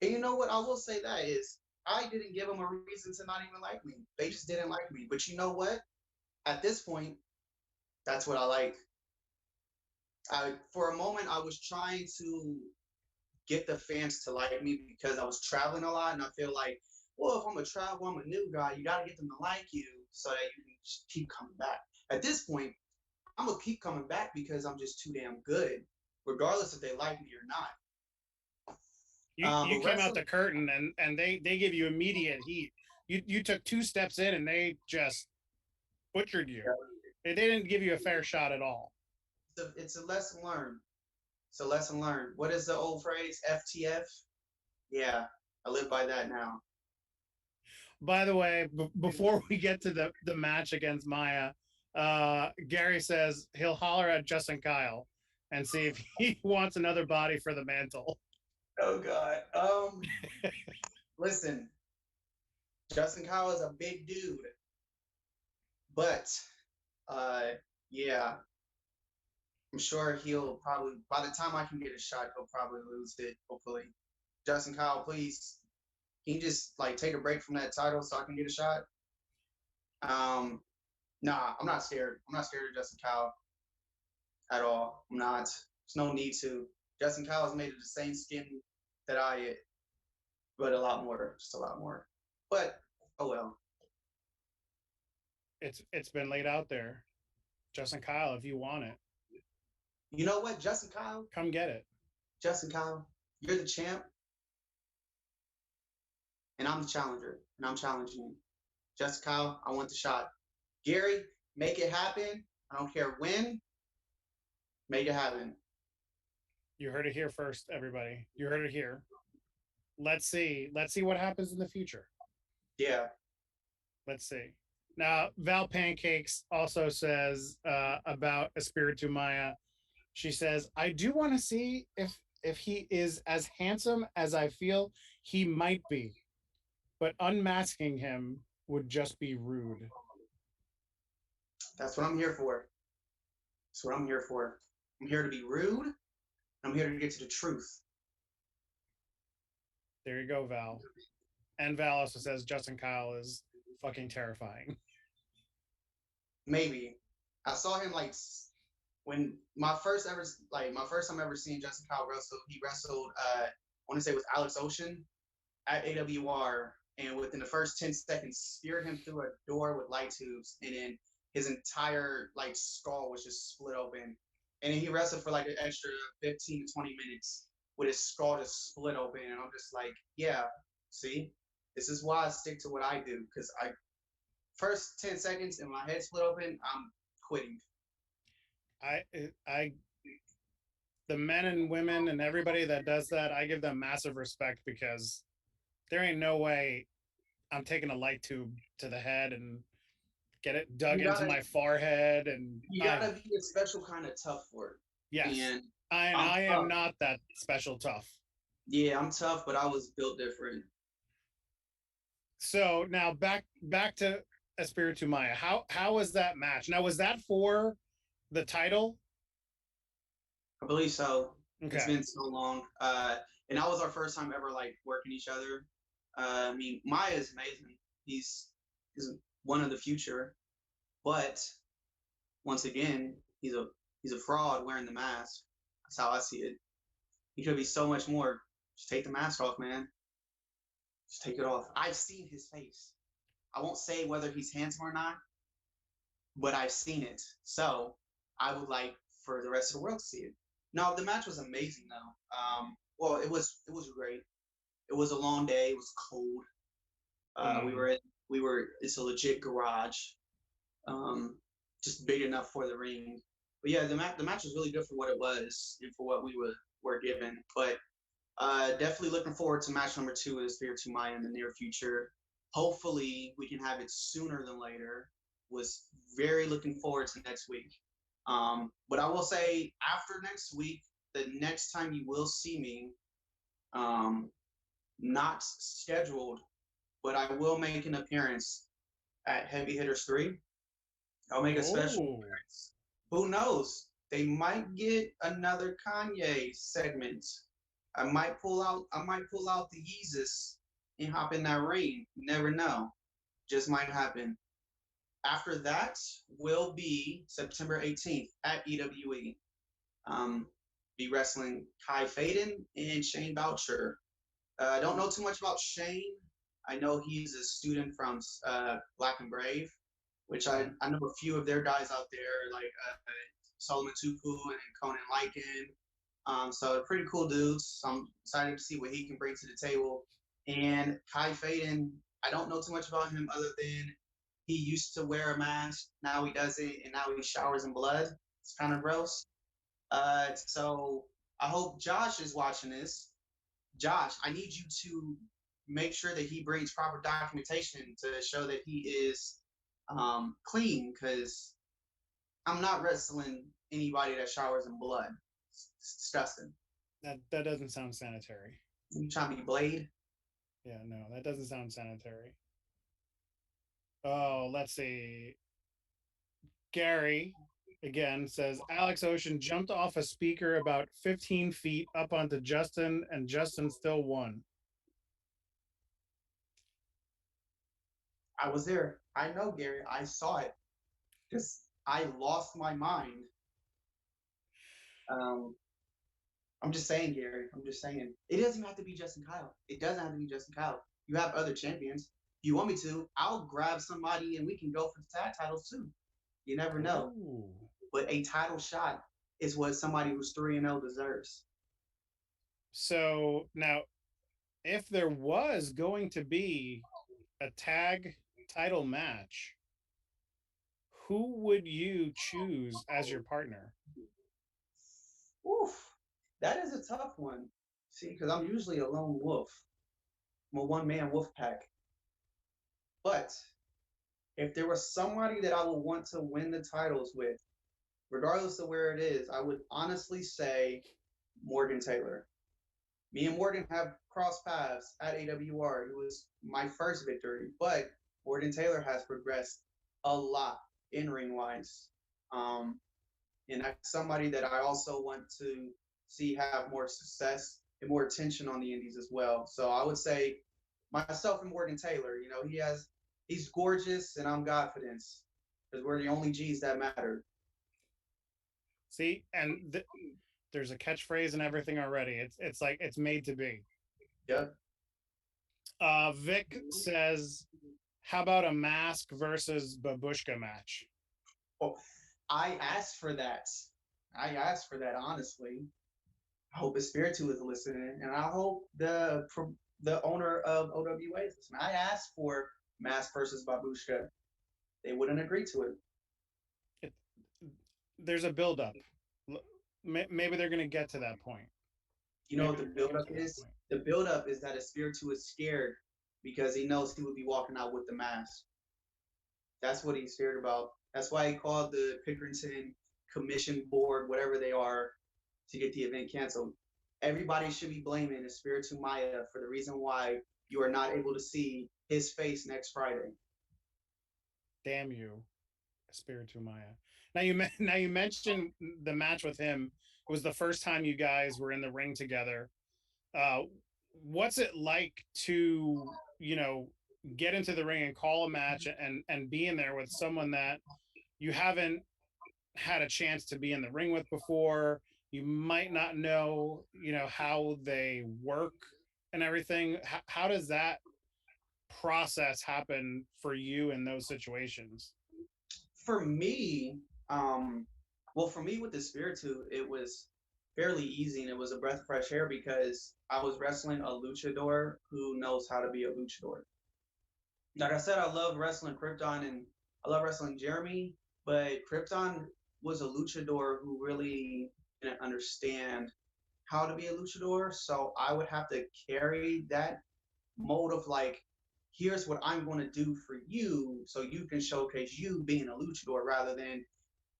And you know what? I will say that is I didn't give them a reason to not even like me. They just didn't like me. But you know what? At this point, that's what I like. For a moment, I was trying to get the fans to like me because I was traveling a lot, and I feel like, well, if I'm a travel, I'm a new guy. You got to get them to like you so that you can just keep coming back. At this point, I'm gonna keep coming back because I'm just too damn good, regardless if they like me or not. You But came out wrestling, the curtain, and they give you immediate heat. You took two steps in and they just butchered you. They didn't give you a fair shot at all. it's a lesson learned. It's a lesson learned. What is the old phrase? FTF? Yeah, I live by that now. By the way, before we get to the match against Maya, Gary says he'll holler at Justin Kyle and see if he wants another body for the mantle. Oh God. Listen, Justin Kyle is a big dude, but uh, yeah, I'm sure he'll probably by the time I can get a shot, he'll probably lose it. Hopefully, Justin Kyle, please, can you just like take a break from that title so I can get a shot? Um, nah, I'm not scared. I'm not scared of Justin Kyle at all. I'm not. There's no need to. Justin Kyle is made of the same skin that I am, but a lot more, just a lot more. But oh well. It's been laid out there. Justin Kyle, if you want it, You know what, Justin Kyle? come get it. Justin Kyle, you're the champ, and I'm the challenger, and I'm challenging you. Justin Kyle, I want the shot. Gary, make it happen. I don't care when. Make it happen. You heard it here first, everybody. You heard it here. Let's see. Let's see what happens in the future. Yeah. Let's see. Now, Val Pancakes also says about Espiritu Maya. She says, "I do want to see if he is as handsome as I feel he might be, but unmasking him would just be rude." That's what I'm here for. That's what I'm here for. I'm here to be rude. I'm here to get to the truth. There you go, Val. And Val also says Justin Kyle is fucking terrifying. Maybe. I saw him like when my first time ever seeing Justin Kyle wrestle, he wrestled I want to say it was Alex Ocean at AWR, and within the first 10 seconds speared him through a door with light tubes, and then his entire like skull was just split open. And then he wrestled for like an extra 15 to 20 minutes with his skull just split open. And I'm just like, yeah, see, this is why I stick to what I do, because I first 10 seconds and my head split open, I'm quitting. I I the men and women and everybody that does that, I give them massive respect, because there ain't no way I'm taking a light tube to the head and get it dug You into gotta my forehead. And you gotta be a special kind of tough for it. yes, And I'm I am tough. not that special tough. Yeah, I'm tough, but I was built different. So now back to Espiritu Maya. How was that match? Now, was that for the title? I believe so. It's Okay. been so long. And that was our first time ever like working each other. I mean, Maya is amazing. He's one of the future, but once again, he's a fraud wearing the mask. That's how I see it. He could be so much more. Just take the mask off, man. Just take it off. I've seen his face. I won't say whether he's handsome or not, but I've seen it. So I would like for the rest of the world to see it. No, the match was amazing though. Well, it was great. It was a long day. It was cold. We were in, we were. It's a legit garage, um, just big enough for the ring. But yeah, the match was really good for what it was and for what we were given. But definitely looking forward to match number 2 of Spirit to Maya in the near future. Hopefully, we can have it sooner than later. Was very looking forward to next week. But I will say, after next week, the next time you will see me, um, not scheduled, but I will make an appearance at Heavy Hitters 3. I'll make a special appearance. Who knows? They might get another Kanye segment. I might pull out the Yeezus and hop in that ring. You never know. Just might happen. After that will be September 18th at EWE. Be wrestling Kai Faden and Shane Boucher. I don't know too much about Shane. I know he's a student from Black and Brave, which I know a few of their guys out there, like Solomon Tupu and Conan Lycan. So pretty cool dudes. So I'm excited to see what he can bring to the table. And Kai Faden, I don't know too much about him other than he used to wear a mask. Now he doesn't, and now he showers in blood. It's kind of gross. So I hope Josh is watching this. Josh, I need you to make sure that he brings proper documentation to show that he is clean, because I'm not wrestling anybody that showers in blood. It's disgusting. That doesn't sound sanitary. You trying to be Blade? Yeah, no, that doesn't sound sanitary. Oh, let's see. Gary again says Alex Ocean jumped off a speaker about 15 feet up onto Justin, and Justin still won. I was there. I know, Gary. I saw it. Just I lost my mind. I'm just saying, Gary. I'm just saying. It doesn't even have to be Justin Kyle. It doesn't have to be Justin Kyle. You have other champions. If you want me to, I'll grab somebody and we can go for the tag titles too. You never know. Ooh. But a title shot is what somebody who's 3-0 deserves. So now, if there was going to be a tag title match, who would you choose as your partner? Oof, that is a tough one. See, because I'm usually a lone wolf. I'm a one-man wolf pack. But if there was somebody that I would want to win the titles with, regardless of where it is, I would honestly say Morgan Taylor. Me and Morgan have crossed paths at AWR. It was my first victory, but Morgan Taylor has progressed a lot in ring wise. And that's somebody that I also want to see have more success and more attention on the indies as well. So I would say myself and Morgan Taylor. You know, he's gorgeous, and I'm Godfidence, because we're the only G's that matter. See, and there's a catchphrase and everything already. It's like it's made to be. Yep. Vic says, "How about a mask versus Babushka match?" Oh, I asked for that. I asked for that, honestly. I hope Espiritu is listening, and I hope the owner of OWA is listening. I asked for Mask versus Babushka. They wouldn't agree to it. There's a buildup. Maybe they're going to get to that point. You know what the buildup is? The buildup is that Espiritu is scared because he knows he would be walking out with the mask. That's what he's scared about. That's why he called the Pickerington Commission Board, whatever they are, to get the event canceled. Everybody should be blaming Espiritu Maya for the reason why you are not able to see his face next Friday. Damn you, Espiritu Maya. Now you mentioned the match with him. It was the first time you guys were in the ring together. What's it like to, get into the ring and call a match and be in there with someone that you haven't had a chance to be in the ring with before? you might not know, how they work and everything. How does that process happen for you in those situations? For me, um, well, for me with the Spiritu, it was fairly easy and it was a breath of fresh air because I was wrestling a luchador who knows how to be a luchador. Like I said, I love wrestling Krypton and I love wrestling Jeremy, but Krypton was a luchador who really didn't understand how to be a luchador. So I would have to carry that mode of like, here's what I'm going to do for you so you can showcase you being a luchador rather than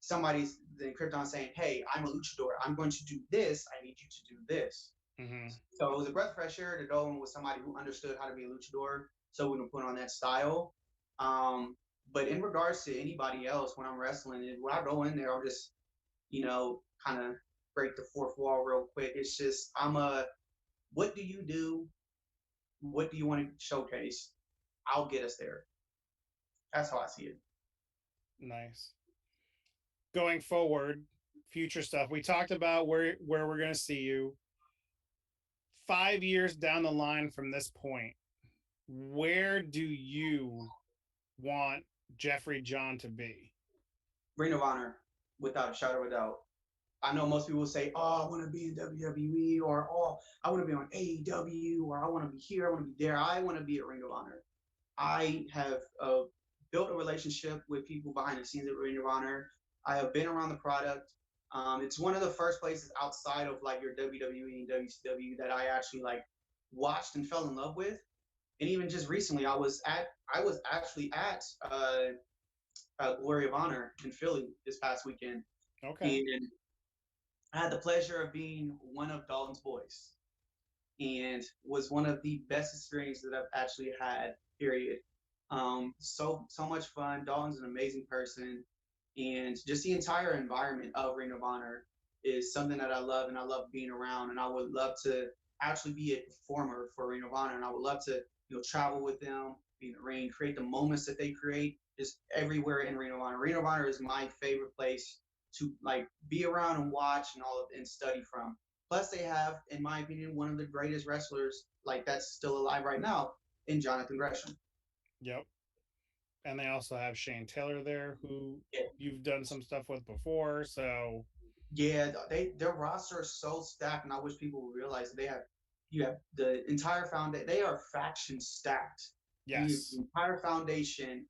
then Krypton saying, hey, I'm a luchador. I'm going to do this. I need you to do this. Mm-hmm. So it was a breath of fresh air to go in with somebody who understood how to be a luchador so we can put on that style. But in regards to anybody else, when I'm wrestling, when I go in there, I'll just, kind of break the fourth wall real quick. It's just, what do you do? What do you want to showcase? I'll get us there. That's how I see it. Nice. Going forward, future stuff. We talked about where we're going to see you 5 years down the line from this point. Where do you want Jeffrey John to be? Ring of Honor, without a shadow of a doubt. I know most people say, "Oh, I want to be in WWE," or "Oh, I want to be on AEW," or "I want to be here, I want to be there." I want to be at Ring of Honor. I have built a relationship with people behind the scenes at Ring of Honor. I have been around the product. It's one of the first places outside of like your WWE and WCW that I actually like watched and fell in love with. And even just recently, I was actually at Glory of Honor in Philly this past weekend, Okay. and I had the pleasure of being one of Dalton's boys, and was one of the best experiences that I've actually had. Period. So much fun. Dalton's an amazing person, and just the entire environment of Ring of Honor is something that I love, and I love being around. And I would love to actually be a performer for Ring of Honor, and I would love to travel with them, be in the ring, create the moments that they create, just everywhere in Ring of Honor. Ring of Honor is my favorite place to like be around and watch and and study from. Plus, they have, in my opinion, one of the greatest wrestlers like that's still alive right now in Jonathan Gresham. Yep. And they also have Shane Taylor there, who Yeah, you've done some stuff with before. So yeah, their roster is so stacked, and I wish people would realize that you have the entire foundation. They are faction stacked. You have yes. the entire foundation.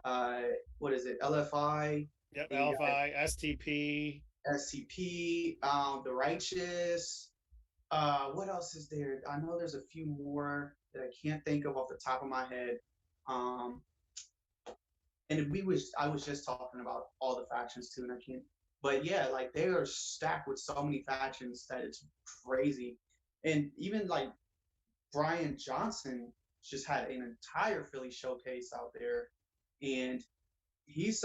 Uh, what is it? LFI. Yep. And you LFI, STP. got SCP, the Righteous. What else is there? I know there's a few more that I can't think of off the top of my head. Um, and I was just talking about all the factions too, and I can't. But yeah, like they are stacked with so many factions that it's crazy. And even like Brian Johnson just had an entire Philly showcase out there, and he was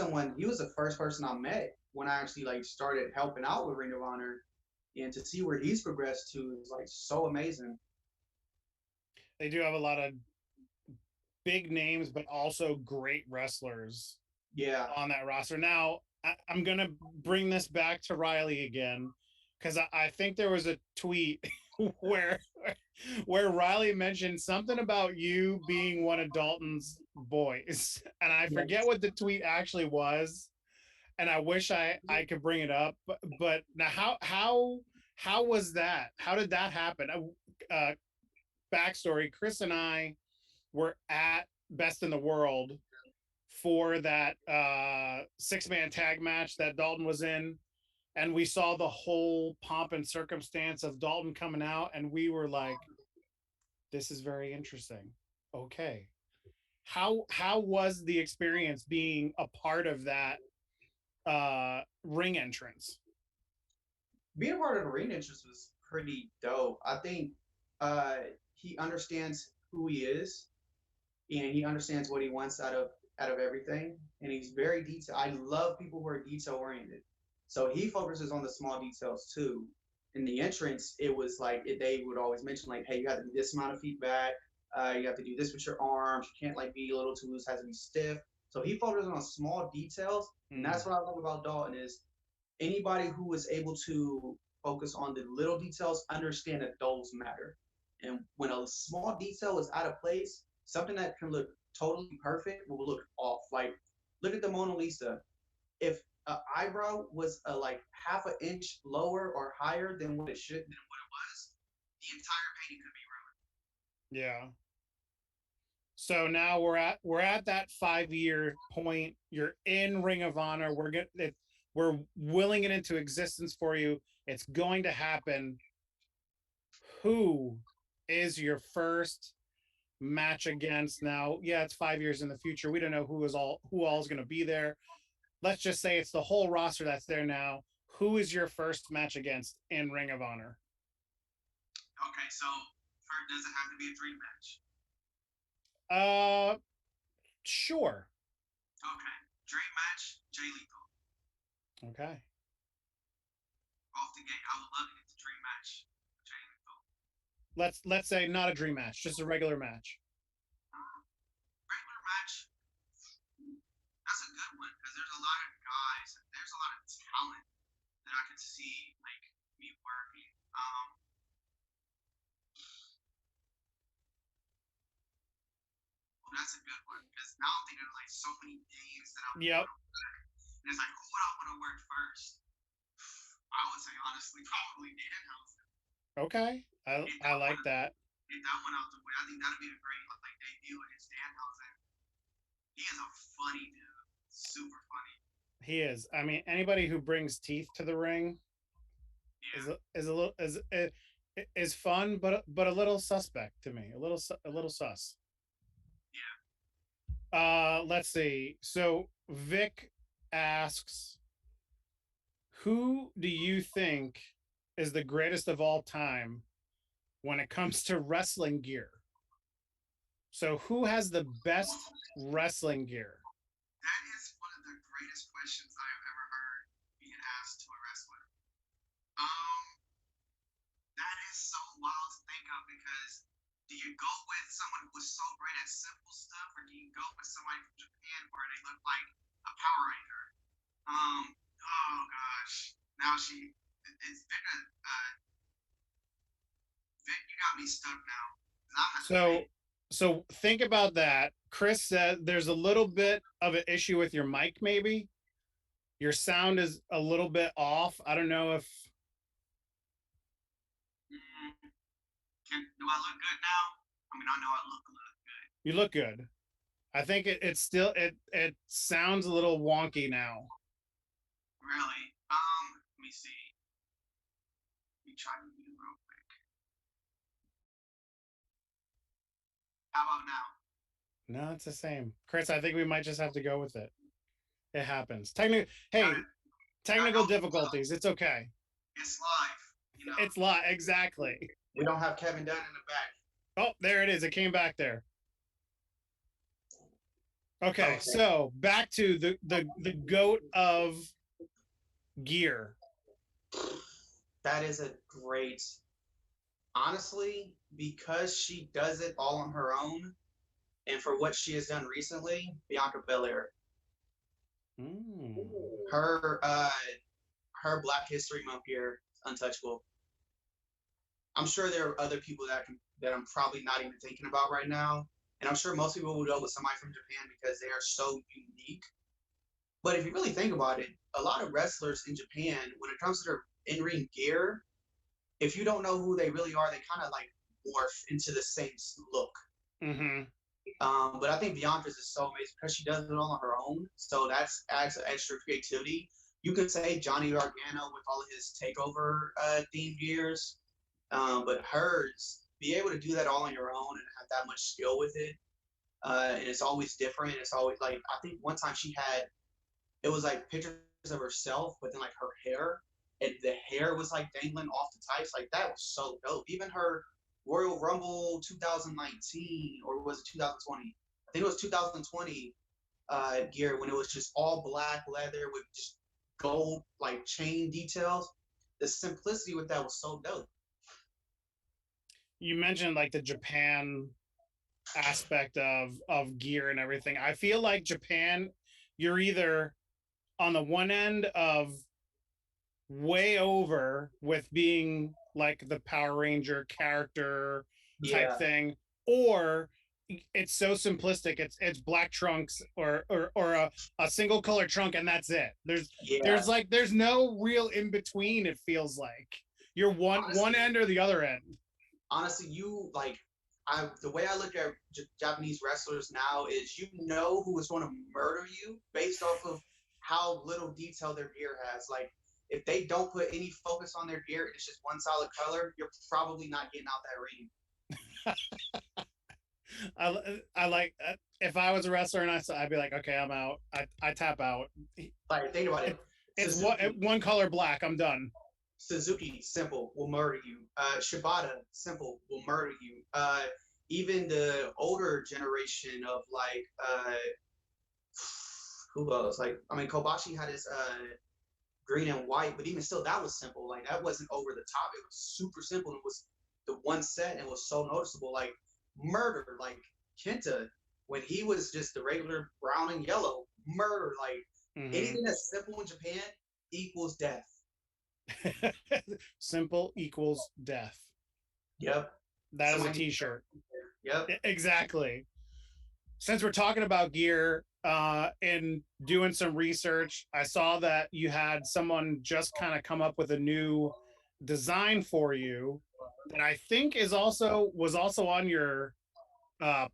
the first person I met when I actually like started helping out with Ring of Honor, and to see where he's progressed to is like so amazing. They do have a lot of big names, but also great wrestlers Yeah. on that roster. Now, I'm going to bring this back to Riley again because I think there was a tweet where Riley mentioned something about you being one of Dalton's boys, and I forget Yes. what the tweet actually was, and I wish I could bring it up. But now, how was that? How did that happen? Uh, Backstory: Chris and I were at Best in the World for that 6-man tag match that Dalton was in, and we saw the whole pomp and circumstance of Dalton coming out, and we were like, this is very interesting. Okay. How was the experience being a part of that ring entrance? Being part of the ring entrance was pretty dope. I think uh, he understands who he is, and he understands what he wants out of everything, and he's very detail. I love people who are detail oriented, so he focuses on the small details too. In the entrance, it was like they would always mention like, hey, you have to do this amount of feedback. You have to do this with your arms. You can't like be a little too loose. Has to be stiff. So he focuses on small details, and Hmm. that's what I love about Dalton is anybody who is able to focus on the little details understand that those matter. And when a small detail is out of place, something that can look totally perfect will look off. Like, look at the Mona Lisa. If an eyebrow was like half an inch lower or higher than what it was, the entire painting could be ruined. Yeah. So now we're at that 5-year point. You're in Ring of Honor. We're willing it into existence for you. It's going to happen. Who is your first match against now? Yeah, it's 5 years in the future. We don't know who all is going to be there. Let's just say it's the whole roster that's there now. Who is your first match against in Ring of Honor? Okay, so first, does it have to be a dream match? Sure. Okay, dream match, Jay Lethal. Okay. Off the gate, I would love to get the dream match, Jay Lethal. Let's say not a dream match, just a regular match. Regular match, that's a good one because there's a lot of guys, there's a lot of talent that I could see like me working. Well, that's a good one because now I'm thinking of like so many names that I'm. Yep. And it's like, who would I want to work first? I would say honestly, probably Danhausen. Okay, I like that. Get that one out the way. I think that'd be a great like debut against Danhausen. He is a funny dude, super funny. He is. I mean, anybody who brings teeth to the ring is a little is fun, but a little suspect to me. A little sus. Yeah. Let's see. So Vic asks, who do you think is the greatest of all time when it comes to wrestling gear? So who has the best wrestling gear? That is one of the greatest questions I have ever heard being asked to a wrestler. That is so wild to think of because do you go with someone who was so great at simple stuff, or do you go with somebody from Japan where they look like a Power Ranger? Oh gosh, now it's been Vic, you got me stuck now. So think about that. Chris said there's a little bit of an issue with your mic, maybe. Your sound is a little bit off. I don't know if. Do I look good now? I mean, I know I look good. You look good. I think it's still it sounds a little wonky now. Really? Let me see. Let me try to do it real quick. How about now? No, it's the same. Chris, I think we might just have to go with it. It happens. Technical difficulties. It's okay. It's live. You know. It's live. Exactly. We don't have Kevin Dunn in the back. Oh, there it is. It came back there. Okay, so back to the goat of gear. That is a great. Honestly, because she does it all on her own, and for what she has done recently, Bianca Belair. Her Black History Month gear, untouchable. I'm sure there are other people that I'm probably not even thinking about right now. And I'm sure most people would go with somebody from Japan because they are so unique. But if you really think about it, a lot of wrestlers in Japan, when it comes to their in-ring gear, if you don't know who they really are, they kind of like morph into the same look. Mm-hmm. But I think Bianca's is so amazing because she does it all on her own. So that's adds extra creativity. You could say Johnny Gargano with all of his takeover themed gears. But hers, be able to do that all on your own and have that much skill with it, and it's always different. It's always like, I think one time it was like pictures of herself, but then like her hair, and the hair was like dangling off the tights. Like that was so dope. Even her Royal Rumble 2019, or was it 2020? I think it was 2020 gear when it was just all black leather with just gold like chain details. The simplicity with that was so dope. You mentioned like the Japan aspect of gear and everything. I feel like Japan, you're either on the one end of way over with being like the Power Ranger character type Yeah, thing, or it's so simplistic. It's black trunks or a single color trunk and that's it. yeah. There's no real in between. It feels like you're one Honestly, end or the other end. honestly, you like I the way I look at Japanese wrestlers now is you know who is going to murder you based off of how little detail their gear has. Like if they don't put any focus on their gear and it's just one solid color, you're probably not getting out that ring. I like if I was a wrestler and I'd be like, okay, I'm out. I tap out. Like think about it. It's Suzuki, one color black. I'm done. Suzuki, simple, will murder you. Shibata, simple, will murder you. Even the older generation of like who else? Like I mean, Kobashi had his green and white, but even still, that was simple. Like that wasn't over the top. It was super simple. It was the one set, and it was so noticeable. Like murder, like Kenta, when he was just the regular brown and yellow, murder. Like Mm-hmm. anything that's simple in Japan equals death. Simple equals death. Yep. That is a Somebody needs t-shirt. to. Yep. Exactly. Since we're talking about gear, and doing some research, I saw that you had someone just kind of come up with a new design for you that I think is also was also on your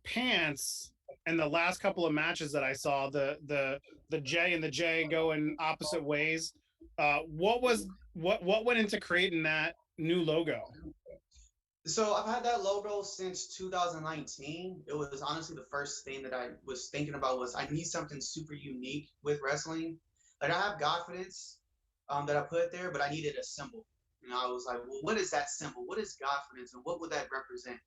pants in the last couple of matches that I saw. The J and the J go in opposite ways. What went into creating that new logo? So I've had that logo since 2019. It was honestly the first thing that I was thinking about was I need something super unique with wrestling. Like I have Godfidence that I put there, but I needed a symbol. And I was like, well, what is that symbol? What is Godfidence and what would that represent?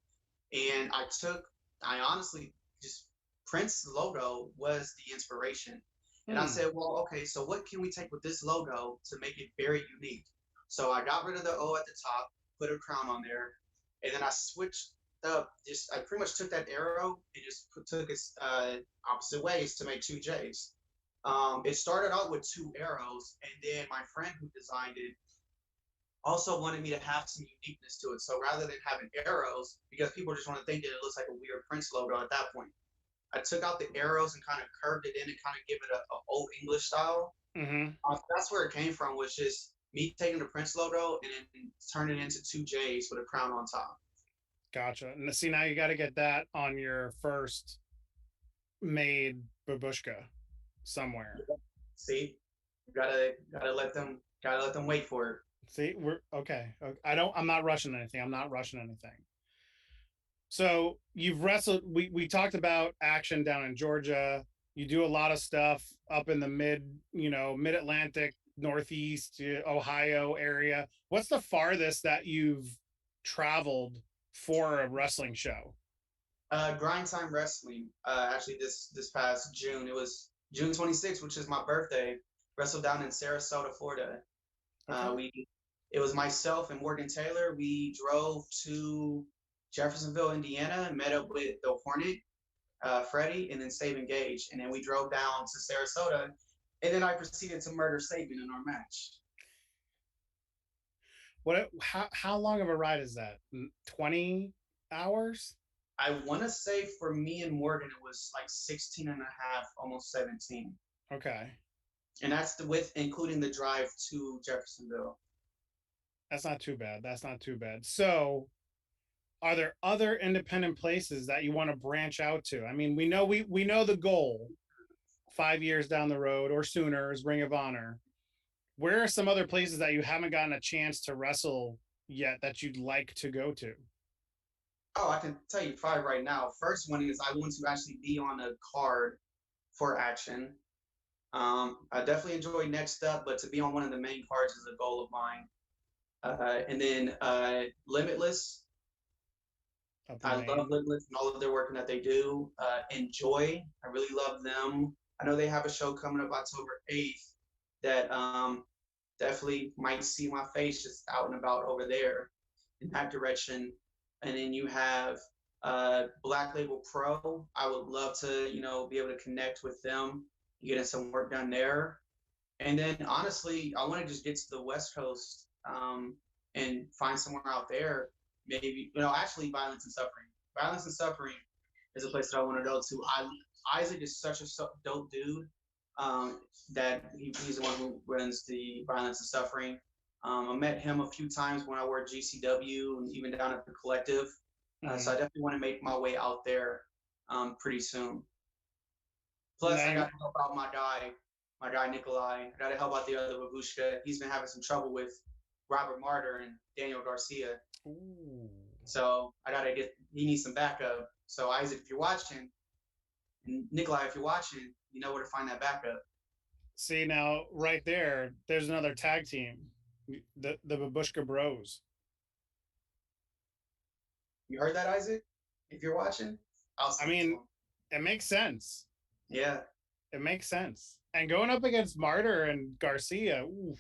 And I honestly just Prince's logo was the inspiration. And I Hmm. said, well, okay, so what can we take with this logo to make it very unique? So I got rid of the O at the top, put a crown on there, and then I switched up. Just I pretty much took that arrow and just took its opposite ways to make two J's. It started out with two arrows, and then my friend who designed it also wanted me to have some uniqueness to it. So rather than having arrows, because people just want to think that it looks like a weird Prince logo at that point, I took out the arrows and kind of curved it in and kind of give it a old English style. Mm-hmm. That's where it came from, was just me taking the Prince logo and then turning it into two J's with a crown on top. Gotcha. And see, now you got to get that on your first made babushka somewhere. See, gotta let them wait for it. See, we're okay. I'm not rushing anything. I'm not rushing anything. So you've wrestled. We talked about action down in Georgia. You do a lot of stuff up in the mid Atlantic, Northeast, Ohio area. What's the farthest that you've traveled for a wrestling show? Grind Time Wrestling. Actually, this past June, it was June 26th, which is my birthday. Wrestled down in Sarasota, Florida. Okay. We It was myself and Morgan Taylor. We drove to Jeffersonville, Indiana, and met up with the Hornet, Freddie, and then Saban Gage, and then we drove down to Sarasota, and then I proceeded to murder Saban in our match. How long of a ride is that? 20 hours? I want to say for me and Morgan, it was like 16 and a half, almost 17. Okay. And that's with including the drive to Jeffersonville. That's not too bad. That's not too bad. So, are there other independent places that you want to branch out to? I mean, we know the goal 5 years down the road or sooner is Ring of Honor. Where are some other places that you haven't gotten a chance to wrestle yet that you'd like to go to? Oh, I can tell you five right now. First one is I want to actually be on a card for action. I definitely enjoy Next Up, but to be on one of the main cards is a goal of mine. And then Limitless. Up in I love Maine. Limitless and all of their work that they do. Enjoy. I really love them. I know they have a show coming up October 8th that definitely might see my face just out and about over there in that direction. And then you have Black Label Pro. I would love to, be able to connect with them, getting some work done there. And then honestly, I want to just get to the West Coast and find somewhere out there. Maybe, actually, Violence and Suffering. Violence and Suffering is a place that I want to go to. Isaac is such a dope dude that he's the one who runs the Violence and Suffering. I met him a few times when I worked GCW and even down at the Collective. So I definitely want to make my way out there pretty soon. Plus, I got to help out my guy Nikolai. I got to help out the other Babushka. He's been having some trouble with Robert Martyr and Daniel Garcia. Ooh. So he needs some backup. So Isaac, if you're watching, and Nikolai, if you're watching, you know where to find that backup. See, now right there's another tag team, the Babushka Bros. You heard that, Isaac? If you're watching, I mean, it makes sense. Yeah, it makes sense. And going up against Martyr and Garcia, oof,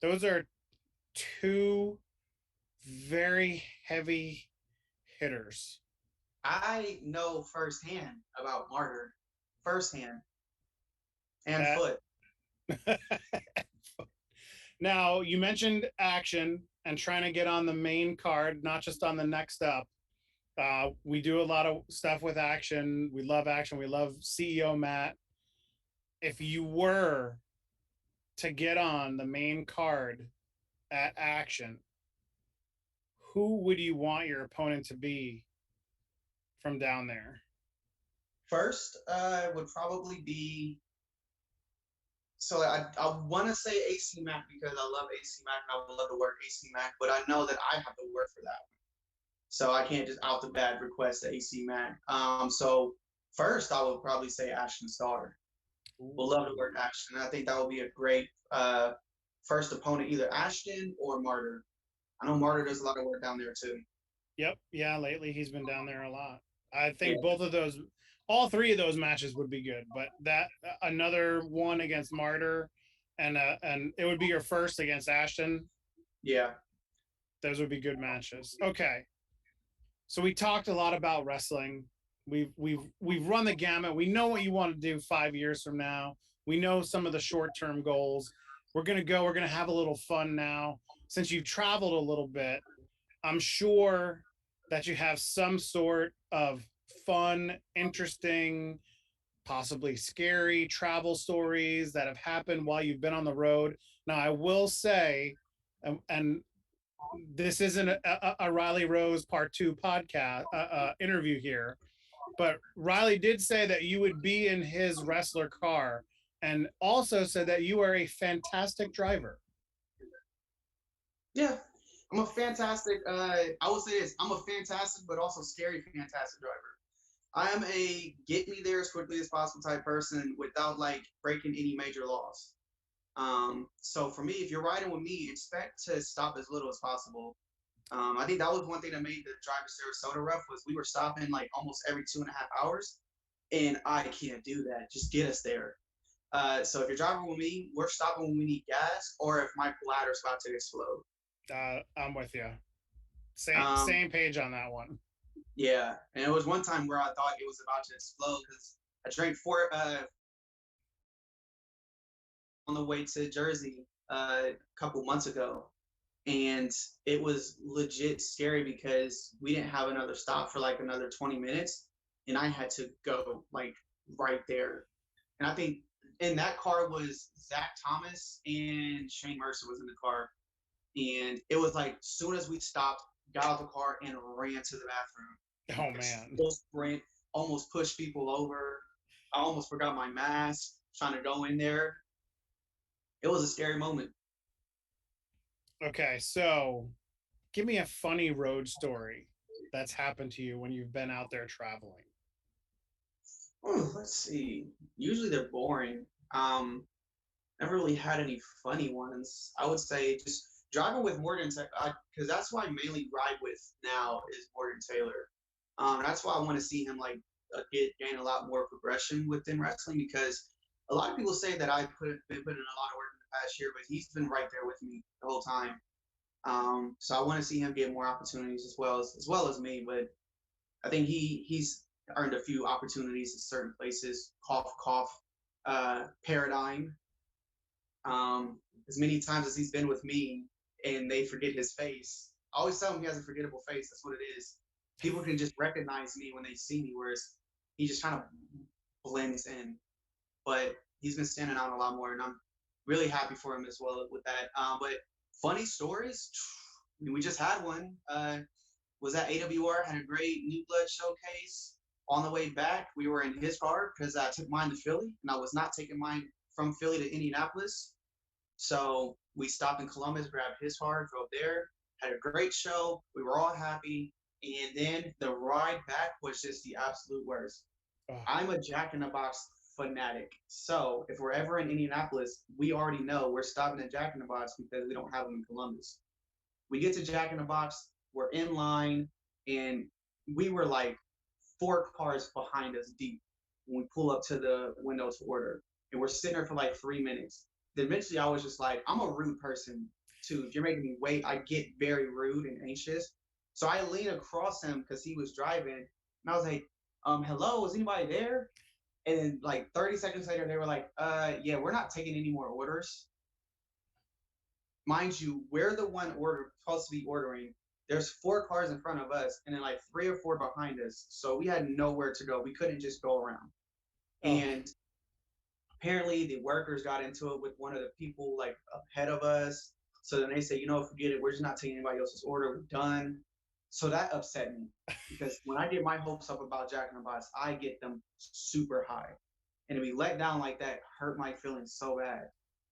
those are two very heavy hitters. I know firsthand about Martyr, firsthand, and Foot. Now, you mentioned Action and trying to get on the main card, not just on the Next Up. We do a lot of stuff with Action. We love Action. We love CEO Matt. If you were to get on the main card at Action, who would you want your opponent to be from down there? First, would probably be. So I want to say AC Mac because I love AC Mac and I would love to work AC Mac, but I know that I have to work for that one. So I can't just out the bat request the AC Mac. So first, I would probably say Ashton Starr. Would love to work Ashton. I think that would be a great first opponent, either Ashton or Martyr. I know Martyr does a lot of work down there too. Yep. Yeah, lately he's been down there a lot. I think both of those, all three of those matches would be good, but that another one against Martyr and it would be your first against Ashton. Yeah. Those would be good matches. Okay. So we talked a lot about wrestling. We've run the gamut. We know what you want to do 5 years from now. We know some of the short-term goals. We're going to have a little fun now. Since you've traveled a little bit, I'm sure that you have some sort of fun, interesting, possibly scary travel stories that have happened while you've been on the road. Now, I will say, and this isn't a Riley Rose Part 2 podcast interview here, but Riley did say that you would be in his wrestler car and also said that you are a fantastic driver. Yeah, I'm a fantastic, I will say this, I'm a fantastic but also scary fantastic driver. I am a get me there as quickly as possible type person without like breaking any major laws. So for me, if you're riding with me, expect to stop as little as possible. I think that was one thing that made the drive to Sarasota rough was we were stopping like almost every 2.5 hours, and I can't do that. Just get us there. So if you're driving with me, we're stopping when we need gas or if my bladder's about to explode. I'm with you. Same page on that one. Yeah, and it was one time where I thought it was about to explode because I drank 4 on the way to Jersey a couple months ago, and it was legit scary because we didn't have another stop for like another 20 minutes, and I had to go like right there. And I think in that car was Zach Thomas and Shane Mercer was in the car, and it was like soon as we stopped, got out of the car and ran to the bathroom. Oh man! Sprint, almost pushed people over. I almost forgot my mask trying to go in there. It was a scary moment. Okay, so give me a funny road story that's happened to you when you've been out there traveling. Let's see. Usually they're boring. Never really had any funny ones. I would say just driving with Morgan, because that's who I mainly ride with now is Morgan Taylor. That's why I want to see him like gain a lot more progression within wrestling because a lot of people say that I've been putting in a lot of work in the past year, but he's been right there with me the whole time. So I want to see him get more opportunities as well as me. But I think he's earned a few opportunities in certain places. Cough, cough. Paradigm. as many times as he's been with me and they forget his face. I always tell him he has a forgettable face. That's what it is. People can just recognize me when they see me, whereas he just kind of blends in. But he's been standing out a lot more, and I'm really happy for him as well with that. But funny stories, I mean, we just had one. Was at AWR, had a great New Blood showcase. On the way back, we were in his car because I took mine to Philly, and I was not taking mine from Philly to Indianapolis. So we stopped in Columbus, grabbed his car, drove there, had a great show. We were all happy. And then the ride back was just the absolute worst. Oh. I'm a Jack in the Box fanatic. So if we're ever in Indianapolis, we already know we're stopping at Jack in the Box because we don't have them in Columbus. We get to Jack in the Box, we're in line, and we were like 4 cars behind us deep when we pull up to the window to order. And we're sitting there for like 3 minutes. Then eventually I was just like, I'm a rude person too. If you're making me wait, I get very rude and anxious. So I leaned across him because he was driving, and I was like, hello, is anybody there? And then like 30 seconds later, they were like, yeah, we're not taking any more orders. Mind you, we're the one supposed to be ordering. There's 4 cars in front of us and then like 3 or 4 behind us. So we had nowhere to go. We couldn't just go around. Oh. And apparently the workers got into it with one of the people like ahead of us. So then they said, forget it. We're just not taking anybody else's order. We're done. So that upset me because when I get my hopes up about Jack in the Box, I get them super high. And to be let down like that hurt my feelings so bad.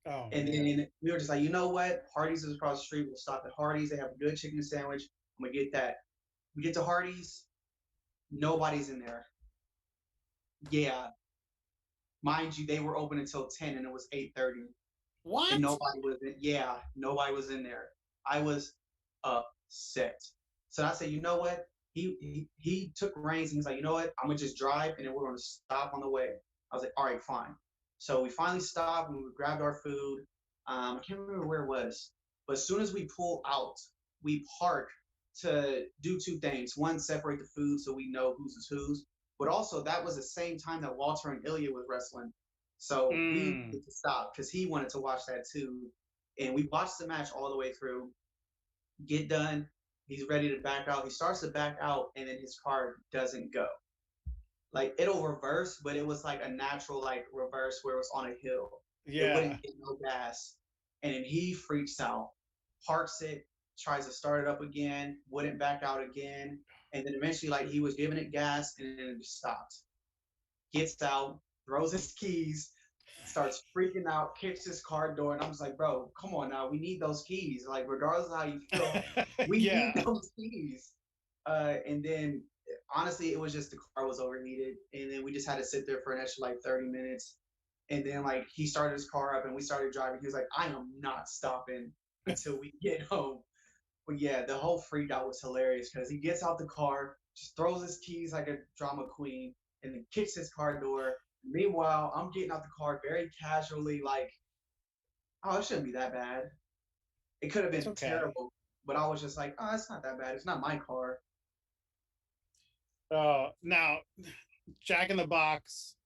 Oh, and man. then we were just like, you know what? Hardee's is across the street. We'll stop at Hardee's. They have a good chicken sandwich. I'm going to get that. We get to Hardee's. Nobody's in there. Yeah. Mind you, they were open until 10 and it was 8:30. What? And nobody was in. Yeah, nobody was in there. I was upset. So I said, you know what? He took reins and he's like, you know what? I'm going to just drive and then we're going to stop on the way. I was like, all right, fine. So we finally stopped and we grabbed our food. I can't remember where it was. But as soon as we pull out, we park to do 2 things. One, separate the food so we know whose is whose. But also, that was the same time that Walter and Ilya was wrestling. So we needed to stop because he wanted to watch that too. And we watched the match all the way through. Get done. He's ready to back out. He starts to back out, and then his car doesn't go. Like, it'll reverse, but it was like a natural like reverse where it was on a hill. Yeah. It wouldn't get no gas. And then he freaks out, parks it, tries to start it up again, wouldn't back out again. And then eventually, like, he was giving it gas and then it just stopped. Gets out, throws his keys, starts freaking out, kicks his car door. And I'm just like, bro, come on now. We need those keys. Like, regardless of how you feel, we need those keys. And then, honestly, it was just the car was overheated. And then we just had to sit there for an extra, like, 30 minutes. And then, like, he started his car up and we started driving. He was like, I am not stopping until we get home. But yeah, the whole freak out was hilarious because he gets out the car, just throws his keys like a drama queen, and then kicks his car door. Meanwhile, I'm getting out the car very casually, like, oh, it shouldn't be that bad. It could have been terrible, but I was just like, oh, it's not that bad. It's not my car. Now, Jack in the Box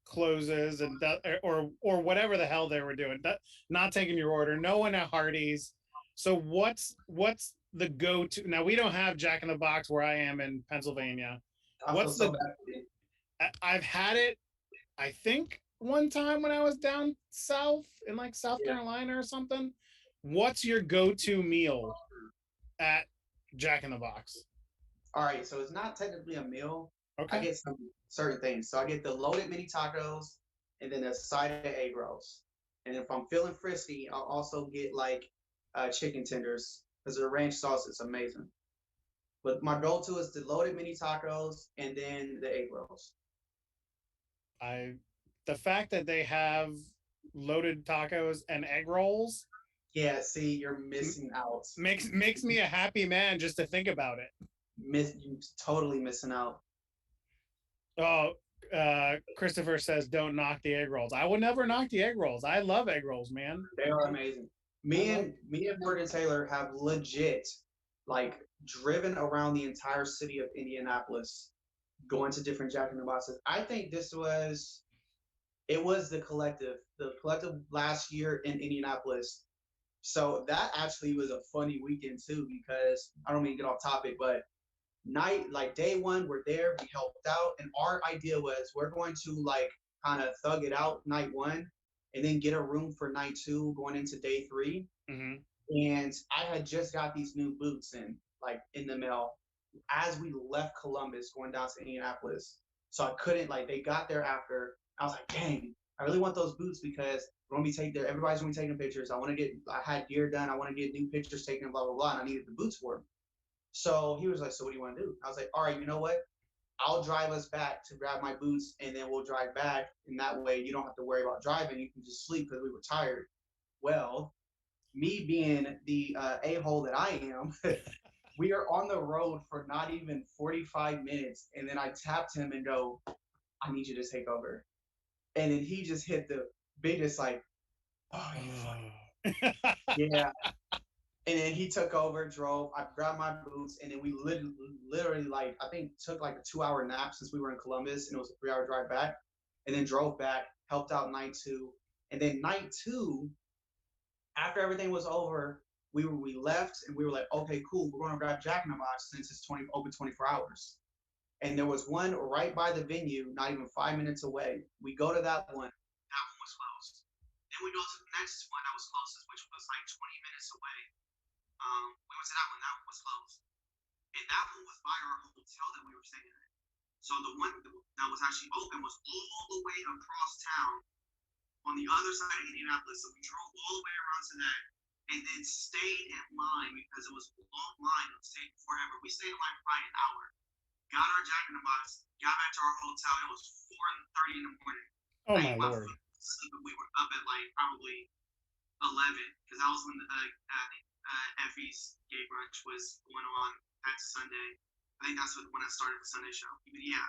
closes and or whatever the hell they were doing, not taking your order. No one at Hardee's. So what's the go-to? Now, we don't have Jack in the Box where I am in Pennsylvania. What's the? I've had it, I think, one time when I was down south in like South Carolina or something. What's your go-to meal at Jack in the Box? All right, so it's not technically a meal. Okay. I get some certain things. So I get the loaded mini tacos and then a side of egg rolls. And if I'm feeling frisky, I'll also get like chicken tenders because the ranch sauce is amazing. But my go-to is the loaded mini tacos and then the egg rolls. The fact that they have loaded tacos and egg rolls. Yeah, see, you're missing out. Makes me a happy man just to think about it. You're totally missing out. Oh, Christopher says, don't knock the egg rolls. I will never knock the egg rolls. I love egg rolls, man. They are amazing. Me and Morgan Taylor have legit like driven around the entire city of Indianapolis, going to different Jack in the Boxes. I think this was It was the collective last year in Indianapolis. So that actually was a funny weekend too, because I don't mean to get off topic, but like day one, we're there, we helped out, and our idea was we're going to like kind of thug it out night one, and then get a room for night two going into day 3. Mm-hmm. And I had just got these new boots in the mail as we left Columbus going down to Indianapolis. So I couldn't like they got there after. I was like, dang, I really want those boots because we're gonna be taking everybody's gonna be taking pictures. I had gear done, I want to get new pictures taken, blah blah blah, and I needed the boots for them. So he was like, so what do you want to do? I was like, all right, you know what? I'll drive us back to grab my boots, and then we'll drive back, and that way you don't have to worry about driving. You can just sleep because we were tired. Well, me being the a-hole that I am, we are on the road for not even 45 minutes. And then I tapped him and go, I need you to take over. And then he just hit the biggest, like, oh, you fucking. Yeah. And then he took over, drove. I grabbed my boots, and then we literally like, I think took like a 2-hour nap since we were in Columbus, and it was a 3-hour drive back. And then drove back, helped out night two. And then night two, after everything was over, we left and we were like, okay, cool, we're gonna grab Jack in the Box since it's open 24 hours. And there was one right by the venue, not even 5 minutes away. We go to that one was closed. Then we go to the next one that was closest, which was like 20 minutes away. We went to that one was closed. And that one was by our hotel that we were staying at. So the one that was actually open was all the way across town on the other side of Indianapolis. So we drove all the way around to that and then stayed in line because it was a long line. It was taking forever. We stayed in line for probably an hour. Got our Jack in the Box, got back to our hotel. It was 4:30 in the morning. Oh my lord! We were up at like probably 11 because that was when Effie's gay brunch was going on that Sunday. I think that's when I started the Sunday show. But yeah,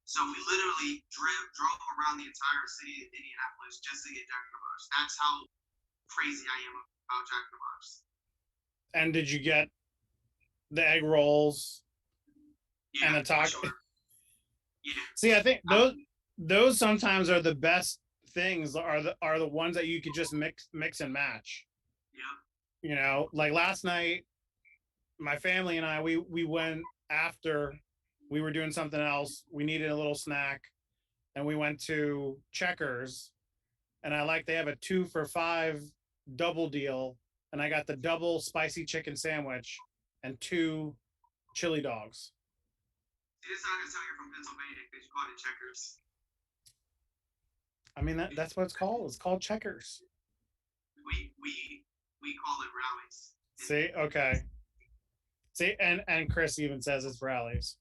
so we literally drove around the entire city of Indianapolis just to get Jack in the Box. That's how crazy I am about Jack in the Box. And did you get the egg rolls? Yeah, and the taco? Sure. Yeah. See, I think those sometimes are the best things. Are the ones that you could just mix and match. Yeah. You know, like last night, my family and I we went after we were doing something else. We needed a little snack, and we went to Checkers, and they have a 2 for $5 double deal, and I got the double spicy chicken sandwich and 2 chili dogs. It's not gonna tell you're from Pennsylvania because you call it Checkers. I mean that's what it's called. It's called Checkers. We call it Rallies. See, okay. See, and Chris even says it's Rallies.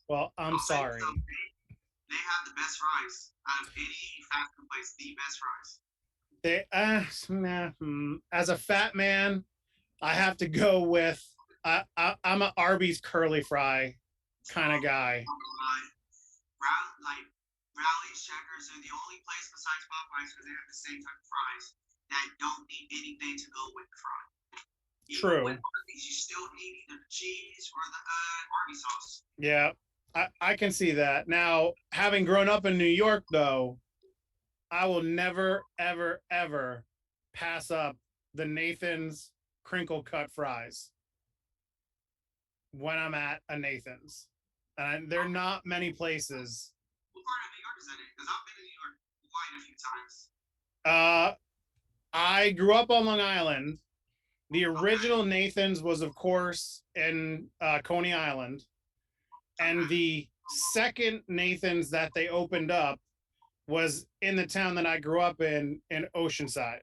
Well, I'm sorry. They have the best fries out of any fast food place. The best fries. As a fat man, I have to go with I'm an Arby's curly fry kind of guy. Like Rallies, Checkers are the only place besides Popeyes because they have the same type of fries that don't need anything to go with the fry. True. With Arby's, you still need either the cheese or the Arby's sauce. Yeah, I can see that. Now, having grown up in New York, though, I will never, ever, ever pass up the Nathan's crinkle cut fries when I'm at a Nathan's. And there are not many places. What part of New York is that in? Because I've been to New York quite a few times. I grew up on Long Island. The original Nathan's was, of course, in Coney Island. And the second Nathan's that they opened up was in the town that I grew up in Oceanside.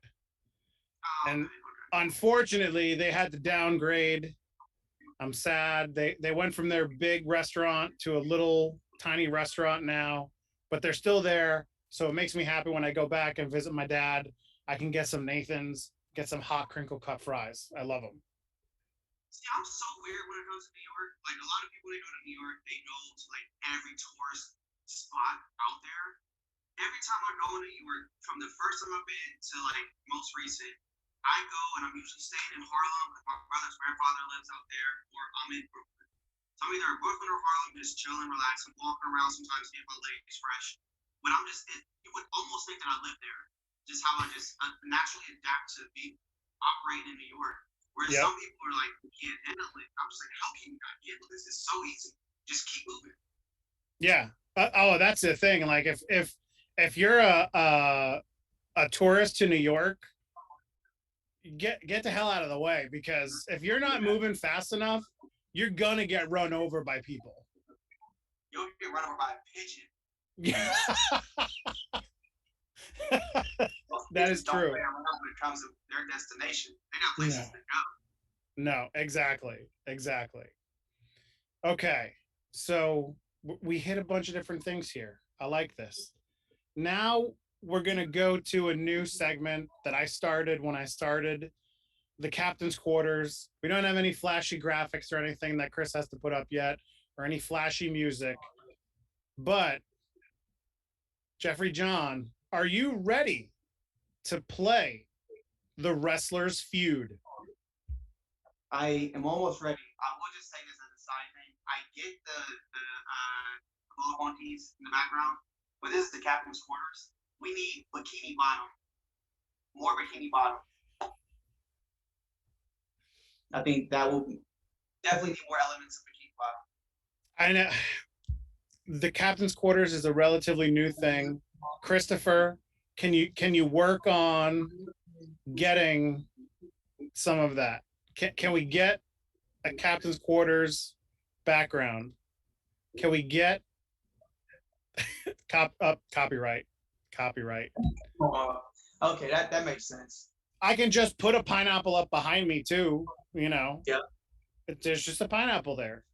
And unfortunately, they had to downgrade. I'm sad. They went from their big restaurant to a little tiny restaurant now, but they're still there. So it makes me happy when I go back and visit my dad. I can get some Nathan's, get some hot crinkle cut fries. I love them. See, I'm so weird when it comes to New York. Like a lot of people, they go to New York, they go to like every tourist spot out there. Every time I go to New York, from the first time I've been to like most recent, I go and I'm usually staying in Harlem because my brother's grandfather lives out there, or I'm in Brooklyn. So I'm either in Brooklyn or Harlem, just chilling, relaxing, walking around, sometimes getting my legs fresh. but you would almost think that I live there. Just how I just naturally adapt to be operating in New York. Whereas some people are like, you can't handle it. I'm just like, how can you not handle this? It's so easy. Just keep moving. Yeah. Oh, that's the thing. Like if you're a tourist to New York, get the hell out of the way, because if you're not moving fast enough, you're gonna get run over by people. You'll get run over by a pigeon. Yeah. That is true. When it comes to their destination, they got places to go. No, exactly. Okay, so we hit a bunch of different things here. I like this. Now we're gonna go to a new segment that I started when I started the captain's quarters. We don't have any flashy graphics or anything that Chris has to put up yet, or any flashy music. But Jeffrey John, are you ready to play the Wrestlers Feud? I am almost ready. I will just say this as a side thing. I get the logo on keys in the background, but this is the captain's quarters. We need bikini bottom. More bikini bottom. I think that will definitely need more elements of bikini bottom. I know the captain's quarters is a relatively new thing. Christopher, can you work on getting some of that? Can we get a captain's quarters background? Can we get copyright? Okay, that makes sense. I can just put a pineapple up behind me too, you know. Yeah. There's just a pineapple there.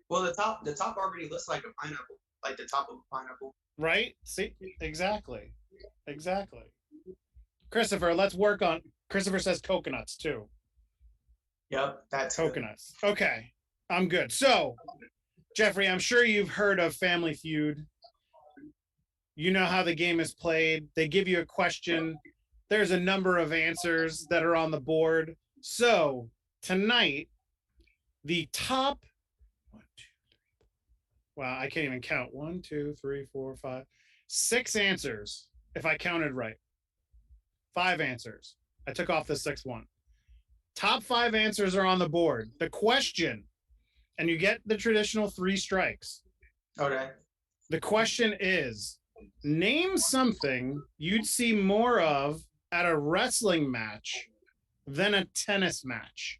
Well, the top already looks like a pineapple, like the top of a pineapple. Right? See, exactly. Christopher, let's work on. Christopher says coconuts too. Yep, that's coconuts. Good. Okay, I'm good. So, Jeffrey, I'm sure you've heard of Family Feud. You know how the game is played. They give you a question. There's a number of answers that are on the board. So tonight, the top 1, 2, 3. Wow, I can't even count. 1, 2, 3, 4, 5, 6 answers. If I counted right, 5 answers. I took off the 6th one. Top 5 answers are on the board. The question, and you get the traditional 3 strikes. Okay. The question is, name something you'd see more of at a wrestling match than a tennis match.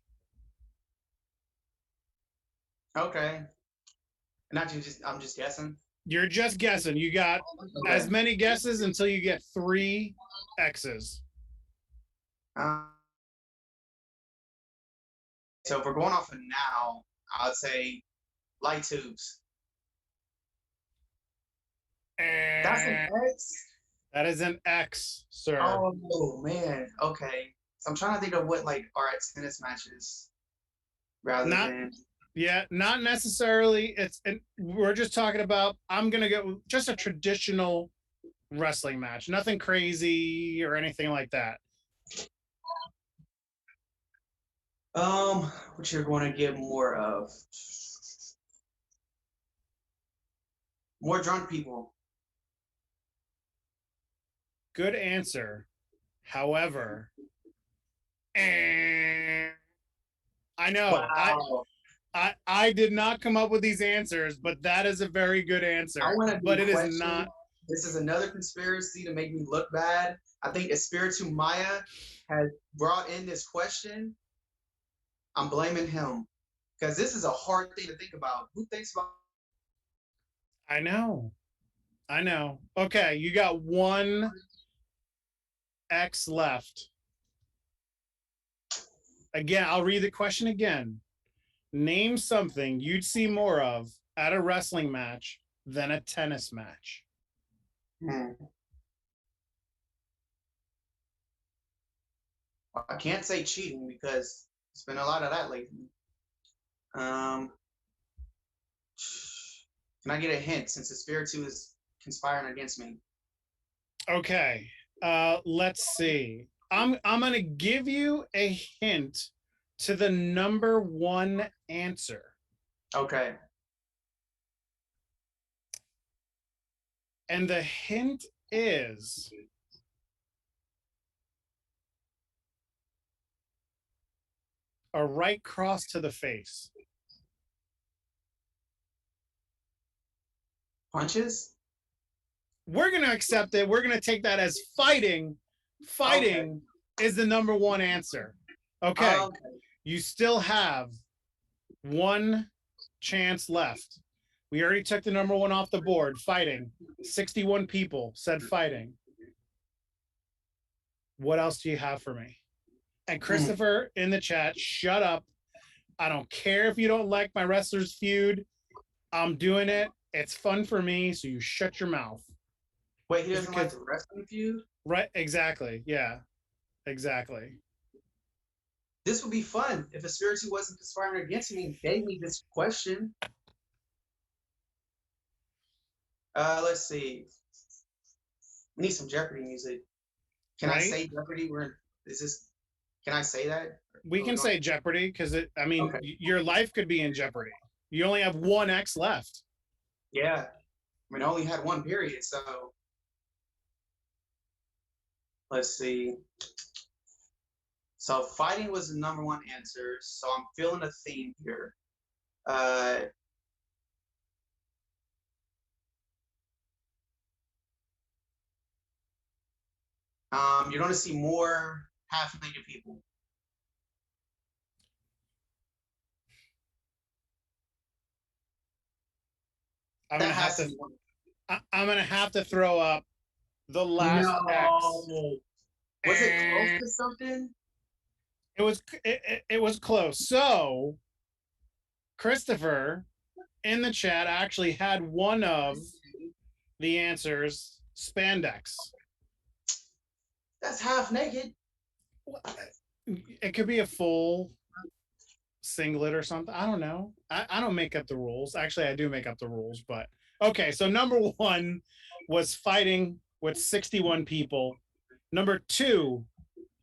Okay. I'm just guessing. You're just guessing. You got as many guesses until you get 3 X's. So if we're going off of now, I would say light tubes. And that's an X? That is an X, sir. Oh, man. Okay. So I'm trying to think of what, like, are at tennis matches rather than... Yeah, not necessarily. We're just talking about, I'm going to go just a traditional wrestling match. Nothing crazy or anything like that. What you're going to get more of? More drunk people. Good answer. However, I know. Wow. I did not come up with these answers, but that is a very good answer. But it is not. This is another conspiracy to make me look bad. I think Espiritu Maya has brought in this question. I'm blaming him because this is a hard thing to think about. Who thinks about? I know. Okay, you got 1 X left. Again, I'll read the question again. Name something you'd see more of at a wrestling match than a tennis match. I can't say cheating because it's been a lot of that lately. Can I get a hint since Espiritu is conspiring against me? Okay. Let's see. I'm gonna give you a hint to the number 1 answer. Okay. And the hint is a right cross to the face. Punches? We're going to accept it. We're going to take that as fighting. Fighting is the number one answer. Okay. You still have one chance left. We already took the number one off the board, fighting. 61 people said fighting. What else do you have for me? And Christopher in the chat, shut up. I don't care if you don't like my Wrestlers Feud. I'm doing it. It's fun for me, so you shut your mouth. Wait, he doesn't like the Wrestling Feud? Right, exactly. Yeah, exactly. This would be fun if a Spiritu wasn't conspiring against me and gave me this question. Let's see. We need some Jeopardy music. Can I say Jeopardy? Can I say that? We can say Jeopardy because your life could be in jeopardy. You only have one X left. Yeah. I mean, I only had one period, so let's see. So fighting was the number one answer. So I'm feeling a theme here. You're going to see more half-naked people. I'm gonna have to throw up the last X. Was it close to something? It was close. So Christopher in the chat actually had one of the answers, spandex. That's half naked. It could be a full singlet or something. I don't know. I don't make up the rules. Actually, I do make up the rules, but okay. So number one was fighting with 61 people. Number two,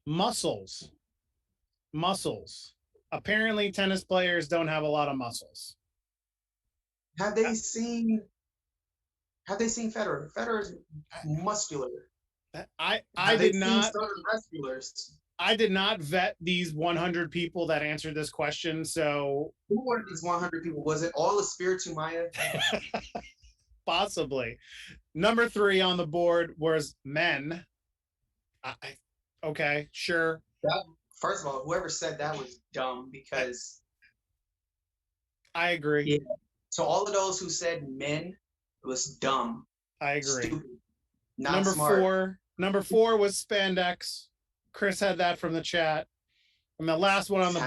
muscles. Muscles. Apparently, tennis players don't have a lot of muscles. Have they seen Federer? Federer's muscular. I did not. Wrestlers? I did not vet these 100 people that answered this question. So who were these 100 people? Was it all a Spiritu Maya? Possibly. Number three on the board was men. Okay, sure. First of all, whoever said that was dumb because I agree. Yeah. So all of those who said men, it was dumb. I agree. Stupid. Not smart. Number four was spandex. Chris had that from the chat. And the last one on the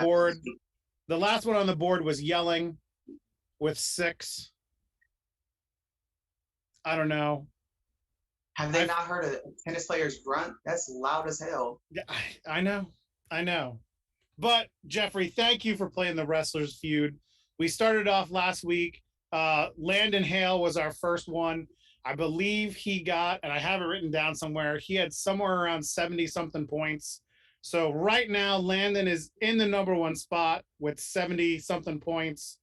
board, was yelling with 6. I don't know. Have they not heard a tennis player's grunt? That's loud as hell. Yeah, I know. But Jeffrey, thank you for playing the Wrestlers Feud. We started off last week. Landon Hale was our first one. I believe he got, and I have it written down somewhere, he had somewhere around 70-something points. So right now, Landon is in the number one spot with 70-something points.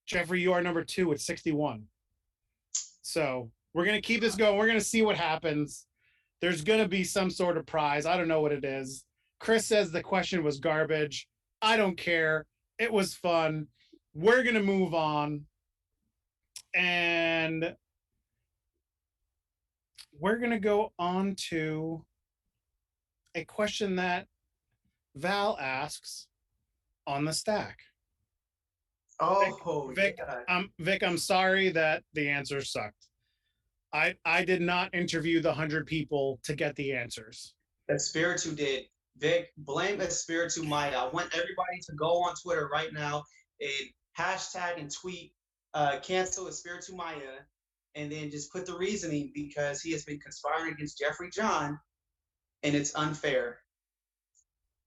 Jeffrey, you are number 2 with 61. So we're going to keep this going. We're going to see what happens. There's going to be some sort of prize. I don't know what it is. Chris says the question was garbage. I don't care. It was fun. We're going to move on. And we're going to go on to a question that Val asks on the stack. Oh, Vic, Vic, I'm sorry that the answers sucked. I did not interview the 100 people to get the answers. Espiritu did. Vic, blame Espiritu Maya. I want everybody to go on Twitter right now and hashtag and tweet cancel Espiritu Maya, and then just put the reasoning because he has been conspiring against Jeffrey John, and it's unfair.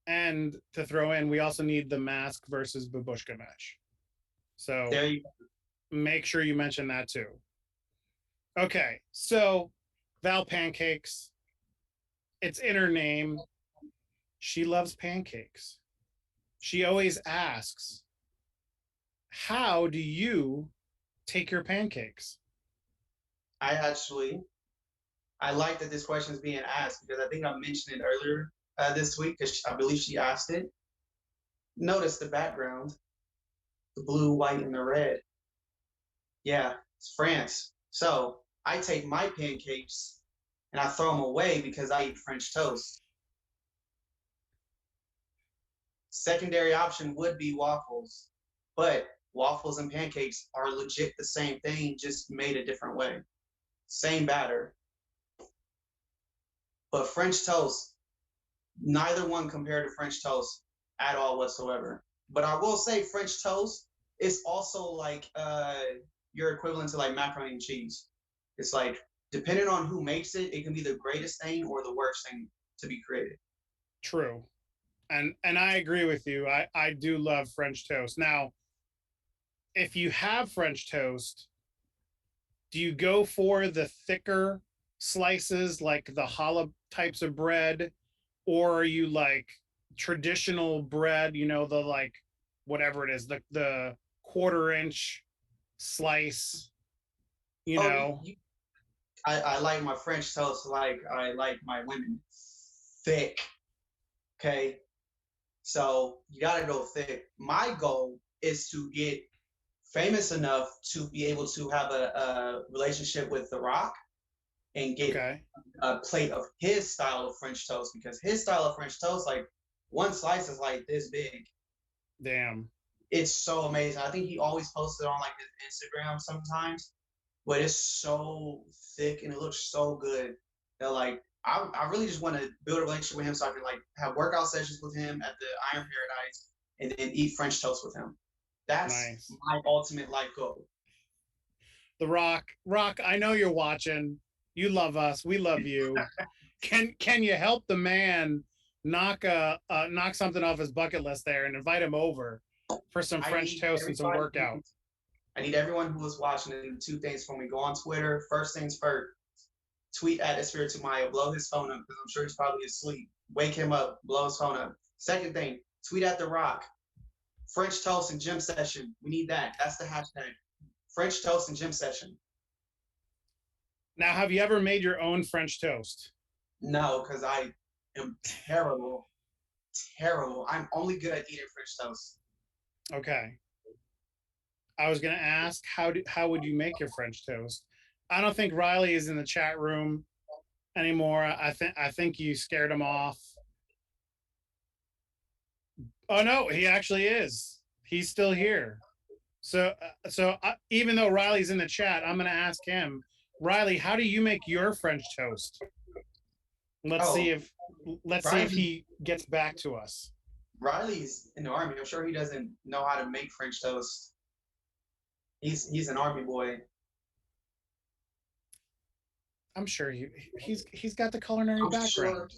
And to throw in, we also need the Mask versus Babushka match. So there you go. Make sure you mention that too. Okay, so Val Pancakes. It's in her name. She loves pancakes. She always asks, how do you take your pancakes? I like that this question is being asked because I think I mentioned it earlier this week because I believe she asked it. Notice the background, the blue, white, and the red. Yeah, it's France. So I take my pancakes and I throw them away because I eat French toast. Secondary option would be waffles, but waffles and pancakes are legit the same thing, just made a different way. Same batter. But French toast, neither one compared to French toast at all whatsoever. But I will say French toast is also like your equivalent to like macaroni and cheese. It's like depending on who makes it, it can be the greatest thing or the worst thing to be created. True. And I agree with you. I do love French toast. Now, if you have French toast, do you go for the thicker slices like the challah types of bread, or are you like traditional bread, you know, the like whatever it is, the quarter-inch slice, you know? I like my French toast like I like my women thick. Okay. So you gotta go thick. My goal is to get famous enough to be able to have a relationship with The Rock and get Okay. a plate of his style of French toast because his style of French toast, like one slice is like this big. Damn. It's so amazing. I think he always posts it on like his Instagram sometimes, but it's so thick and it looks so good that like I really just want to build a relationship with him so I can like have workout sessions with him at the Iron Paradise and then eat French toast with him. That's Nice. my ultimate life goal. The Rock, I know you're watching. You love us. We love you. Can you help the man knock something off his bucket list there and invite him over for some French toast and some workout? I need everyone who is watching to do two things for me. Go on Twitter. First things first. Tweet at Espiritu Maya. Blow his phone up because I'm sure he's probably asleep. Wake him up. Blow his phone up. Second thing. Tweet at The Rock. French toast and gym session. We need that. That's the hashtag. French toast and gym session. Now, have you ever made your own French toast? No, because I am terrible. Terrible. I'm only good at eating French toast. Okay. I was gonna ask how would you make your French toast? I don't think Riley is in the chat room anymore. I think you scared him off. Oh no, he actually is. He's still here. So even though Riley's in the chat, I'm gonna ask him, Riley, how do you make your French toast? Let's see if he gets back to us. Riley's in the Army. I'm sure he doesn't know how to make French toast. He's an Army boy. I'm sure he's got the culinary background. Sure,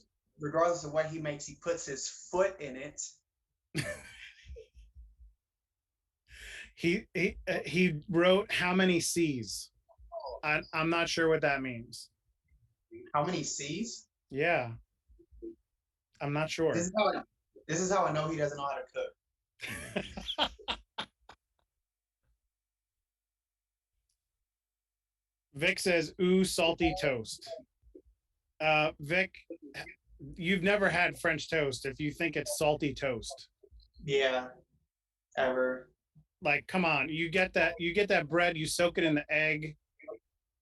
regardless of what he makes, he puts his foot in it. He wrote how many C's. I'm not sure what that means. How many C's? Yeah, I'm not sure. This is how I know he doesn't know how to cook. Vic says, "Ooh, salty toast." Vic, you've never had French toast if you think it's salty toast. Yeah, ever. Like, come on, you get that bread, you soak it in the egg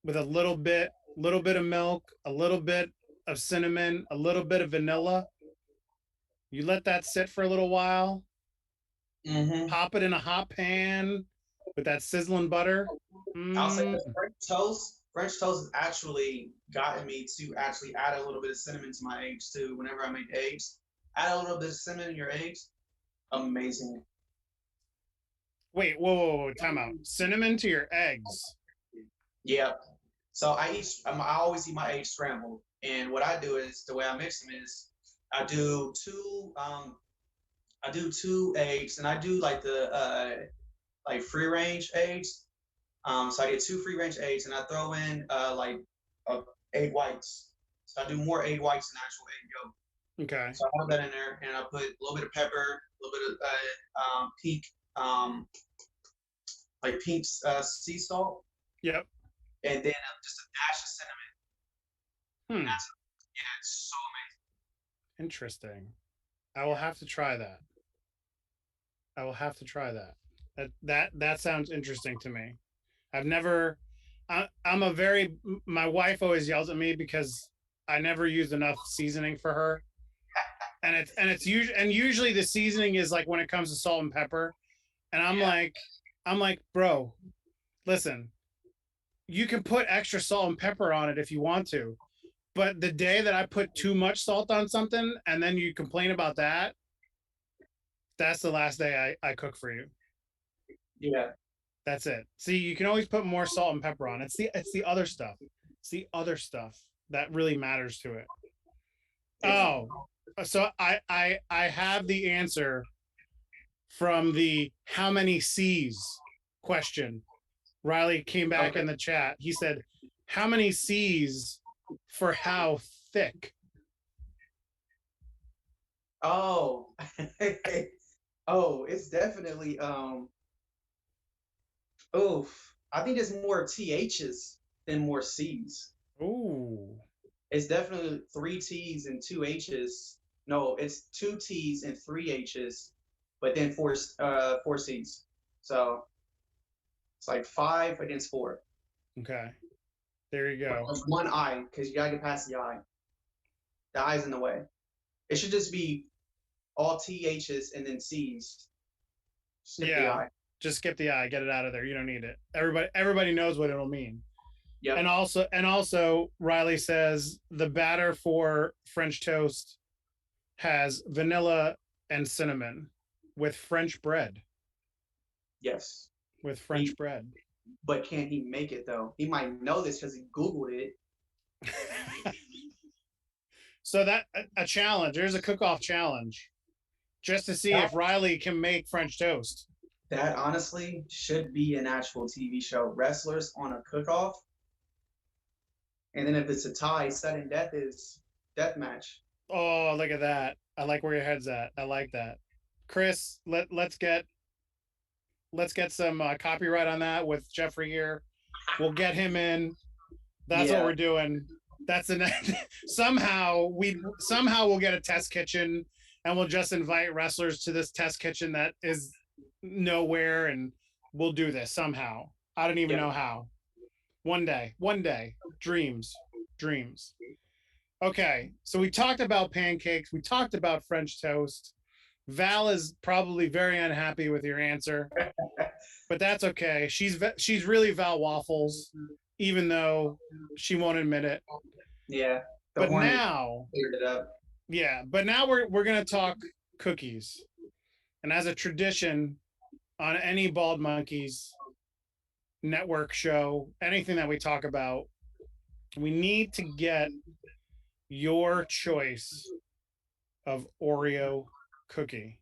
with a little bit of milk, a little bit of cinnamon, a little bit of vanilla. You let that sit for a little while. Mm-hmm. Pop it in a hot pan with that sizzling butter. I'll say the French toast has actually gotten me to actually add a little bit of cinnamon to my eggs too. Whenever I make eggs, add a little bit of cinnamon in your eggs. Amazing. Wait, whoa, time out. Cinnamon to your eggs? Yeah. So I always eat my eggs scrambled, and what I do is the way I mix them is I do two eggs, and I do like the like free range eggs. So I get 2 free range eggs, and I throw in like egg whites. So I do more egg whites than actual egg yolk. Okay. So I have that in there, and I put a little bit of pepper, a little bit of pink sea salt. Yep. and then just a dash of cinnamon. Hmm. Yeah, it's so amazing. Interesting. I will have to try that. I will have to try that. That sounds interesting to me. I've never. I'm a very. My wife always yells at me because I never use enough seasoning for her, and usually the seasoning is like when it comes to salt and pepper, and I'm like, bro, listen, you can put extra salt and pepper on it if you want to, but the day that I put too much salt on something and then you complain about that, that's the last day I cook for you. Yeah. That's it. See, you can always put more salt and pepper on. It's the other stuff. It's the other stuff that really matters to it. Oh, so I have the answer from the how many C's question. Riley came back in the chat. He said, "How many C's for how thick?" Oh, oh, it's definitely oof. I think there's more THs than more C's. Ooh. It's definitely 3 T's and 2 H's. No, it's 2 T's and 3 H's, but then four C's. So it's like 5 against 4. Okay. There you go. There's one I, because you gotta get past the I. The I's in the way. It should just be all THs and then C's. Skip the I. Just skip the I, get it out of there. You don't need it. Everybody knows what it'll mean. Yep. And also Riley says the batter for French toast has vanilla and cinnamon with French bread. Yes. With French bread. But can he make it though? He might know this because he Googled it. So that a challenge. There's a cook-off challenge, just to see if Riley can make French toast. That honestly should be an actual TV show. Wrestlers on a cook-off, and then if it's a tie, sudden death is death match. Oh, look at that! I like where your head's at. I like that, Chris. Let's get some copyright on that with Jeffrey here. We'll get him in. That's what we're doing. That's the somehow we'll get a test kitchen and we'll just invite wrestlers to this test kitchen that is nowhere, and we'll do this somehow. I don't even know how. One day, dreams. Okay, so we talked about pancakes. We talked about French toast. Val is probably very unhappy with your answer, but that's okay. She's really Val Waffles, even though she won't admit it. Yeah. But now, cleared it up. Yeah, but now we're gonna talk cookies, and as a tradition on any Bald Monkeys network show, anything that we talk about, we need to get your choice of Oreo cookie.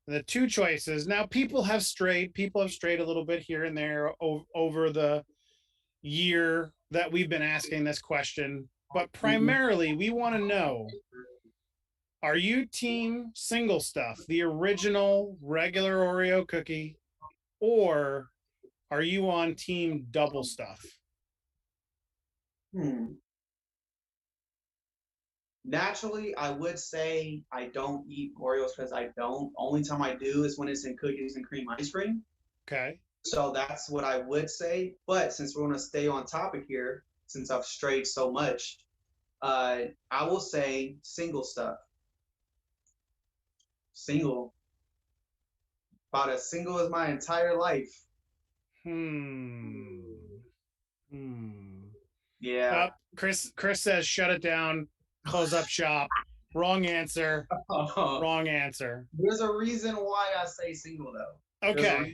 The two choices. Now people have strayed a little bit here and there over the year that we've been asking this question, but primarily we want to know, are you team single stuff, the original regular Oreo cookie, or are you on team double stuff? Naturally, I would say I don't eat Oreos because I don't. Only time I do is when it's in cookies and cream ice cream. Okay. So that's what I would say. But since we're going to stay on topic here, since I've strayed so much, I will say single stuff. Single. About as single as my entire life. Yeah. Chris says shut it down, close up shop. Wrong answer. Wrong answer. There's a reason why I say single though. Okay.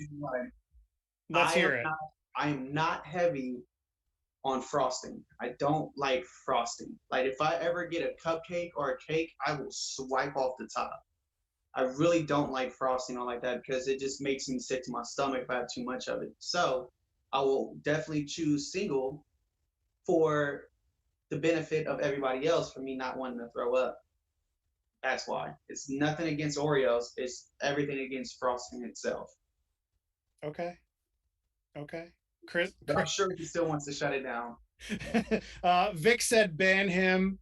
Let's hear it. I am not heavy on frosting. I don't like frosting. Like if I ever get a cupcake or a cake, I will swipe off the top. I really don't like frosting on like that because it just makes me sick to my stomach if I have too much of it. So I will definitely choose single for the benefit of everybody else, for me not wanting to throw up. That's why. It's nothing against Oreos. It's everything against frosting itself. Okay. But I'm sure he still wants to shut it down. Vic said ban him.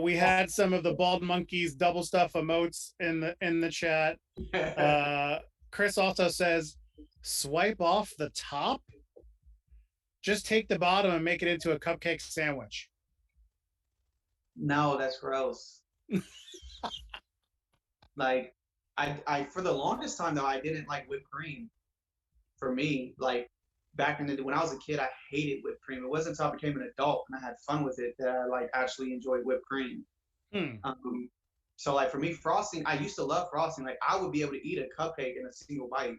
We had some of the bald monkeys double stuff emotes in the chat. Chris also says swipe off the top. Just take the bottom and make it into a cupcake sandwich. No, that's gross. Like, I for the longest time though, I didn't like whipped cream. For me, like back in the when I was a kid, I hated whipped cream. It wasn't until I became an adult and I had fun with it that I like actually enjoyed whipped cream. So like for me, frosting, I used to love frosting. Like I would be able to eat a cupcake in a single bite,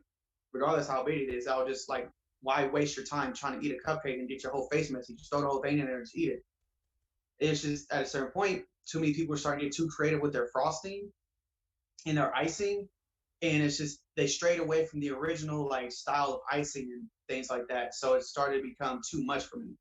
regardless how big it is. I would just like, why waste your time trying to eat a cupcake and get your whole face messy? Just throw the whole thing in there and just eat it. It's just at a certain point, too many people are starting to get too creative with their frosting and their icing, and it's just they strayed away from the original like style of icing and things like that. So it started to become too much for me.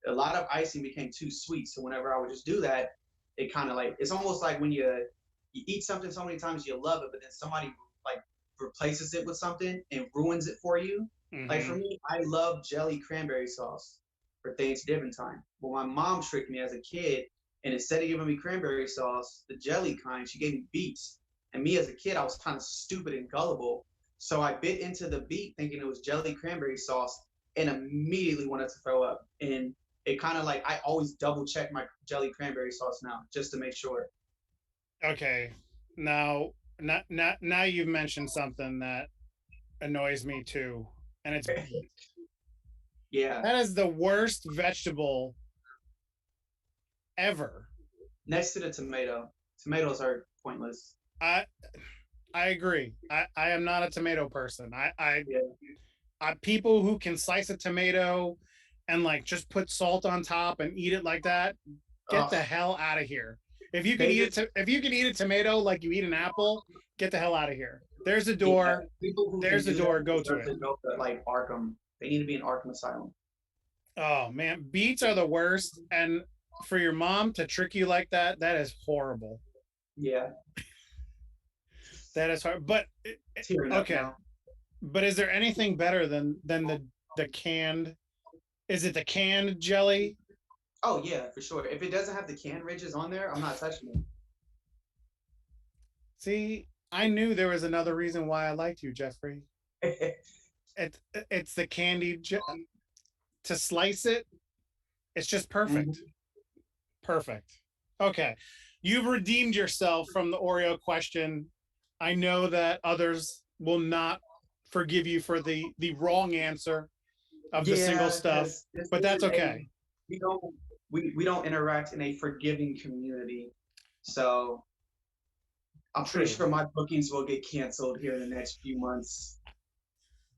A lot of icing became too sweet. So whenever I would just do that, it kind of like it's almost like when you eat something so many times you love it, but then somebody like replaces it with something and ruins it for you. Like for me, I love jelly cranberry sauce for Thanksgiving time. Well, my mom tricked me as a kid, and instead of giving me cranberry sauce, the jelly kind, she gave me beets. And me as a kid, I was kind of stupid and gullible. So I bit into the beet thinking it was jelly cranberry sauce and immediately wanted to throw up. And it kind of like, I always double check my jelly cranberry sauce now just to make sure. Okay. Now you've mentioned something that annoys me too. And it's yeah. That is the worst vegetable ever. Next to the tomato. Tomatoes are pointless. I agree. I am not a tomato person. I people who can slice a tomato and like just put salt on top and eat it like that, get the hell out of here. If you can eat a tomato like you eat an apple, get the hell out of here. There's a door. There's a door. Go to it. Like Arkham. They need to be in Arkham Asylum. Oh man, beets are the worst, and for your mom to trick you like that, that is horrible. Yeah. That is hard. But okay. But is there anything better than the canned? Is it the canned jelly? Oh yeah, for sure. If it doesn't have the can ridges on there, I'm not touching it. See, I knew there was another reason why I liked you, Jeffrey. It's the candied to slice it. It's just perfect. Perfect. Okay. You've redeemed yourself from the Oreo question. I know that others will not forgive you for the wrong answer of the single stuff, but that's okay. We don't interact in a forgiving community. So I'm pretty sure my bookings will get canceled here in the next few months.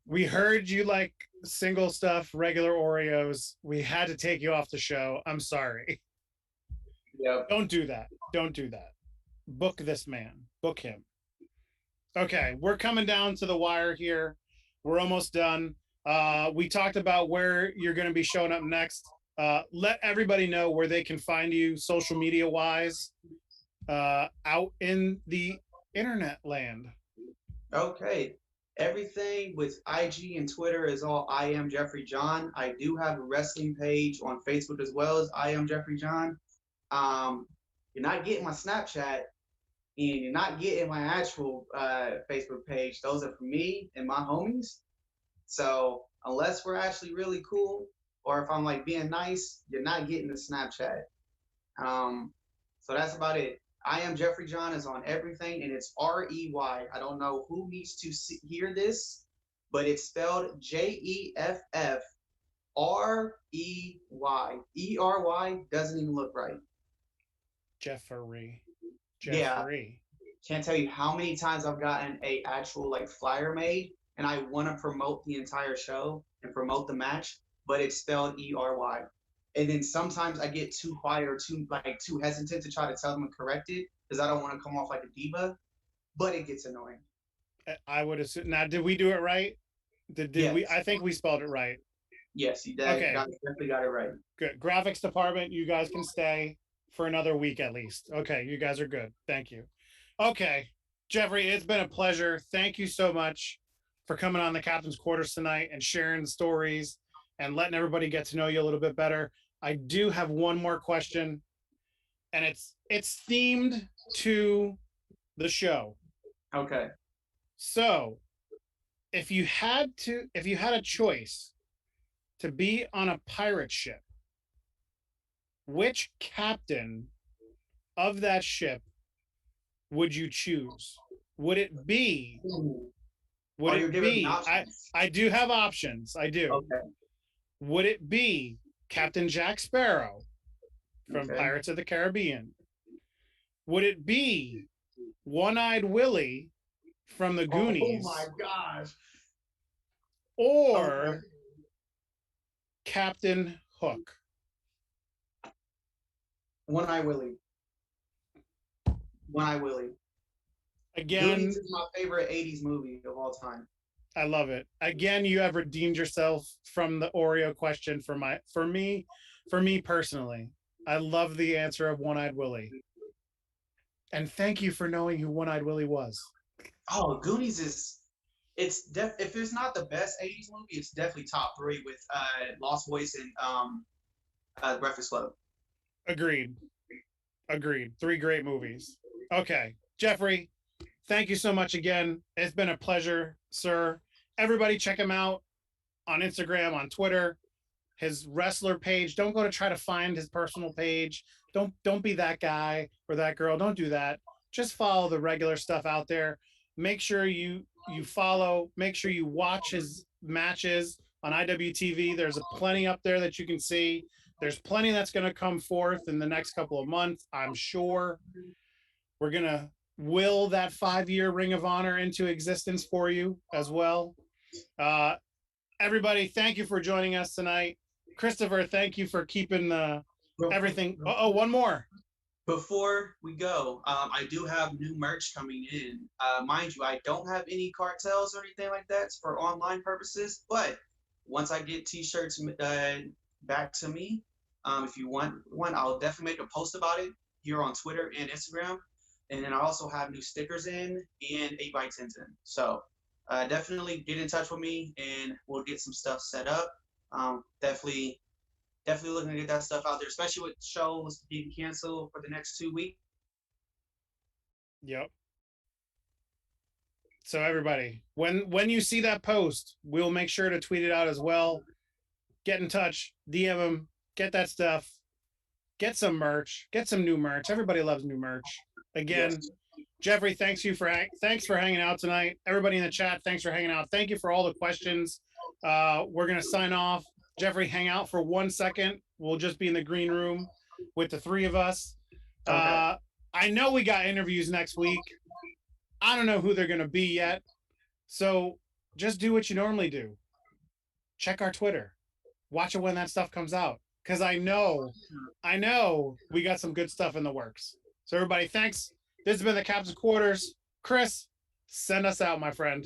We heard you like single stuff, regular Oreos. We had to take you off the show. I'm sorry. Yep. Don't do that. Don't do that. Book this man. Book him. Okay, we're coming down to the wire here. We're almost done. We talked about where you're going to be showing up next. Let everybody know where they can find you social media wise out in the internet land. Okay. Everything with IG and Twitter is all I Am Jeffrey John. I do have a wrestling page on Facebook as well as I Am Jeffrey John. You're not getting my Snapchat and you're not getting my actual Facebook page. Those are for me and my homies. So unless we're actually really cool or if I'm like being nice, you're not getting the Snapchat. So that's about it. I Am Jeffrey John is on everything, and it's R-E-Y. I don't know who needs to hear this, but it's spelled Jeffrey. E-R-Y doesn't even look right. Jeffrey. Yeah. Can't tell you how many times I've gotten a actual like flyer made, and I want to promote the entire show and promote the match, but it's spelled E-R-Y. And then sometimes I get too quiet or too hesitant to try to tell them and correct it because I don't want to come off like a diva, but it gets annoying. I would assume. Now, did we do it right? Did yes. we? I think we spelled it right. Yes, you did. Okay. Definitely got it right. Good. Graphics department, you guys can stay for another week at least. Okay, you guys are good. Thank you. Okay, Jeffrey, it's been a pleasure. Thank you so much for coming on the Captain's Quarters tonight and sharing the stories and letting everybody get to know you a little bit better. I do have one more question, and it's themed to the show. Okay. So, if you had a choice to be on a pirate ship, which captain of that ship would you choose? Would it be? Would Are you it giving me be? options? I do have options. I do. Okay. Would it be Captain Jack Sparrow from Okay. Pirates of the Caribbean? Would it be One-Eyed Willie from the Goonies? Oh my gosh. Or Okay. Captain Hook? One-Eye Willie. One-Eye Willie. Again, Goonies is my favorite 80s movie of all time. I love it. Again, you have redeemed yourself from the Oreo question for me personally. I love the answer of One-Eyed Willie. And thank you for knowing who One-Eyed Willie was. Oh, Goonies is if it's not the best 80s movie, it's definitely top 3 with Lost Boys and Breakfast Club. Agreed. 3 great movies. Okay. Jeffrey, thank you so much again. It's been a pleasure, sir. Everybody check him out on Instagram, on Twitter, his wrestler page. Don't go to try to find his personal page. Don't be that guy or that girl. Don't do that. Just follow the regular stuff out there. Make sure you follow, make sure you watch his matches on IWTV. There's plenty up there that you can see. There's plenty that's going to come forth in the next couple of months, I'm sure. We're going to will that 5-year Ring of Honor into existence for you as well. Everybody, thank you for joining us tonight. Christopher, thank you for keeping everything. One more. Before we go, I do have new merch coming in. Mind you, I don't have any cartels or anything like that for online purposes, but once I get t-shirts back to me, if you want one, I'll definitely make a post about it here on Twitter and Instagram. And then I also have new stickers in and 8x10s in. So definitely get in touch with me and we'll get some stuff set up. Definitely looking to get that stuff out there, especially with shows being canceled for the next 2 weeks. Yep. So everybody, when you see that post, we'll make sure to tweet it out as well. Get in touch, DM them, get that stuff, get some merch, get some new merch. Everybody loves new merch. Again, yes. Jeffrey, thanks for hanging out tonight. Everybody in the chat, thanks for hanging out. Thank you for all the questions. We're gonna sign off. Jeffrey, hang out for 1 second. We'll just be in the green room with the 3 of us. Okay. I know we got interviews next week. I don't know who they're going to be yet. So just do what you normally do. Check our Twitter. Watch it when that stuff comes out. Because I know we got some good stuff in the works. So everybody, thanks. This has been the Captain's Quarters. Chris, send us out, my friend.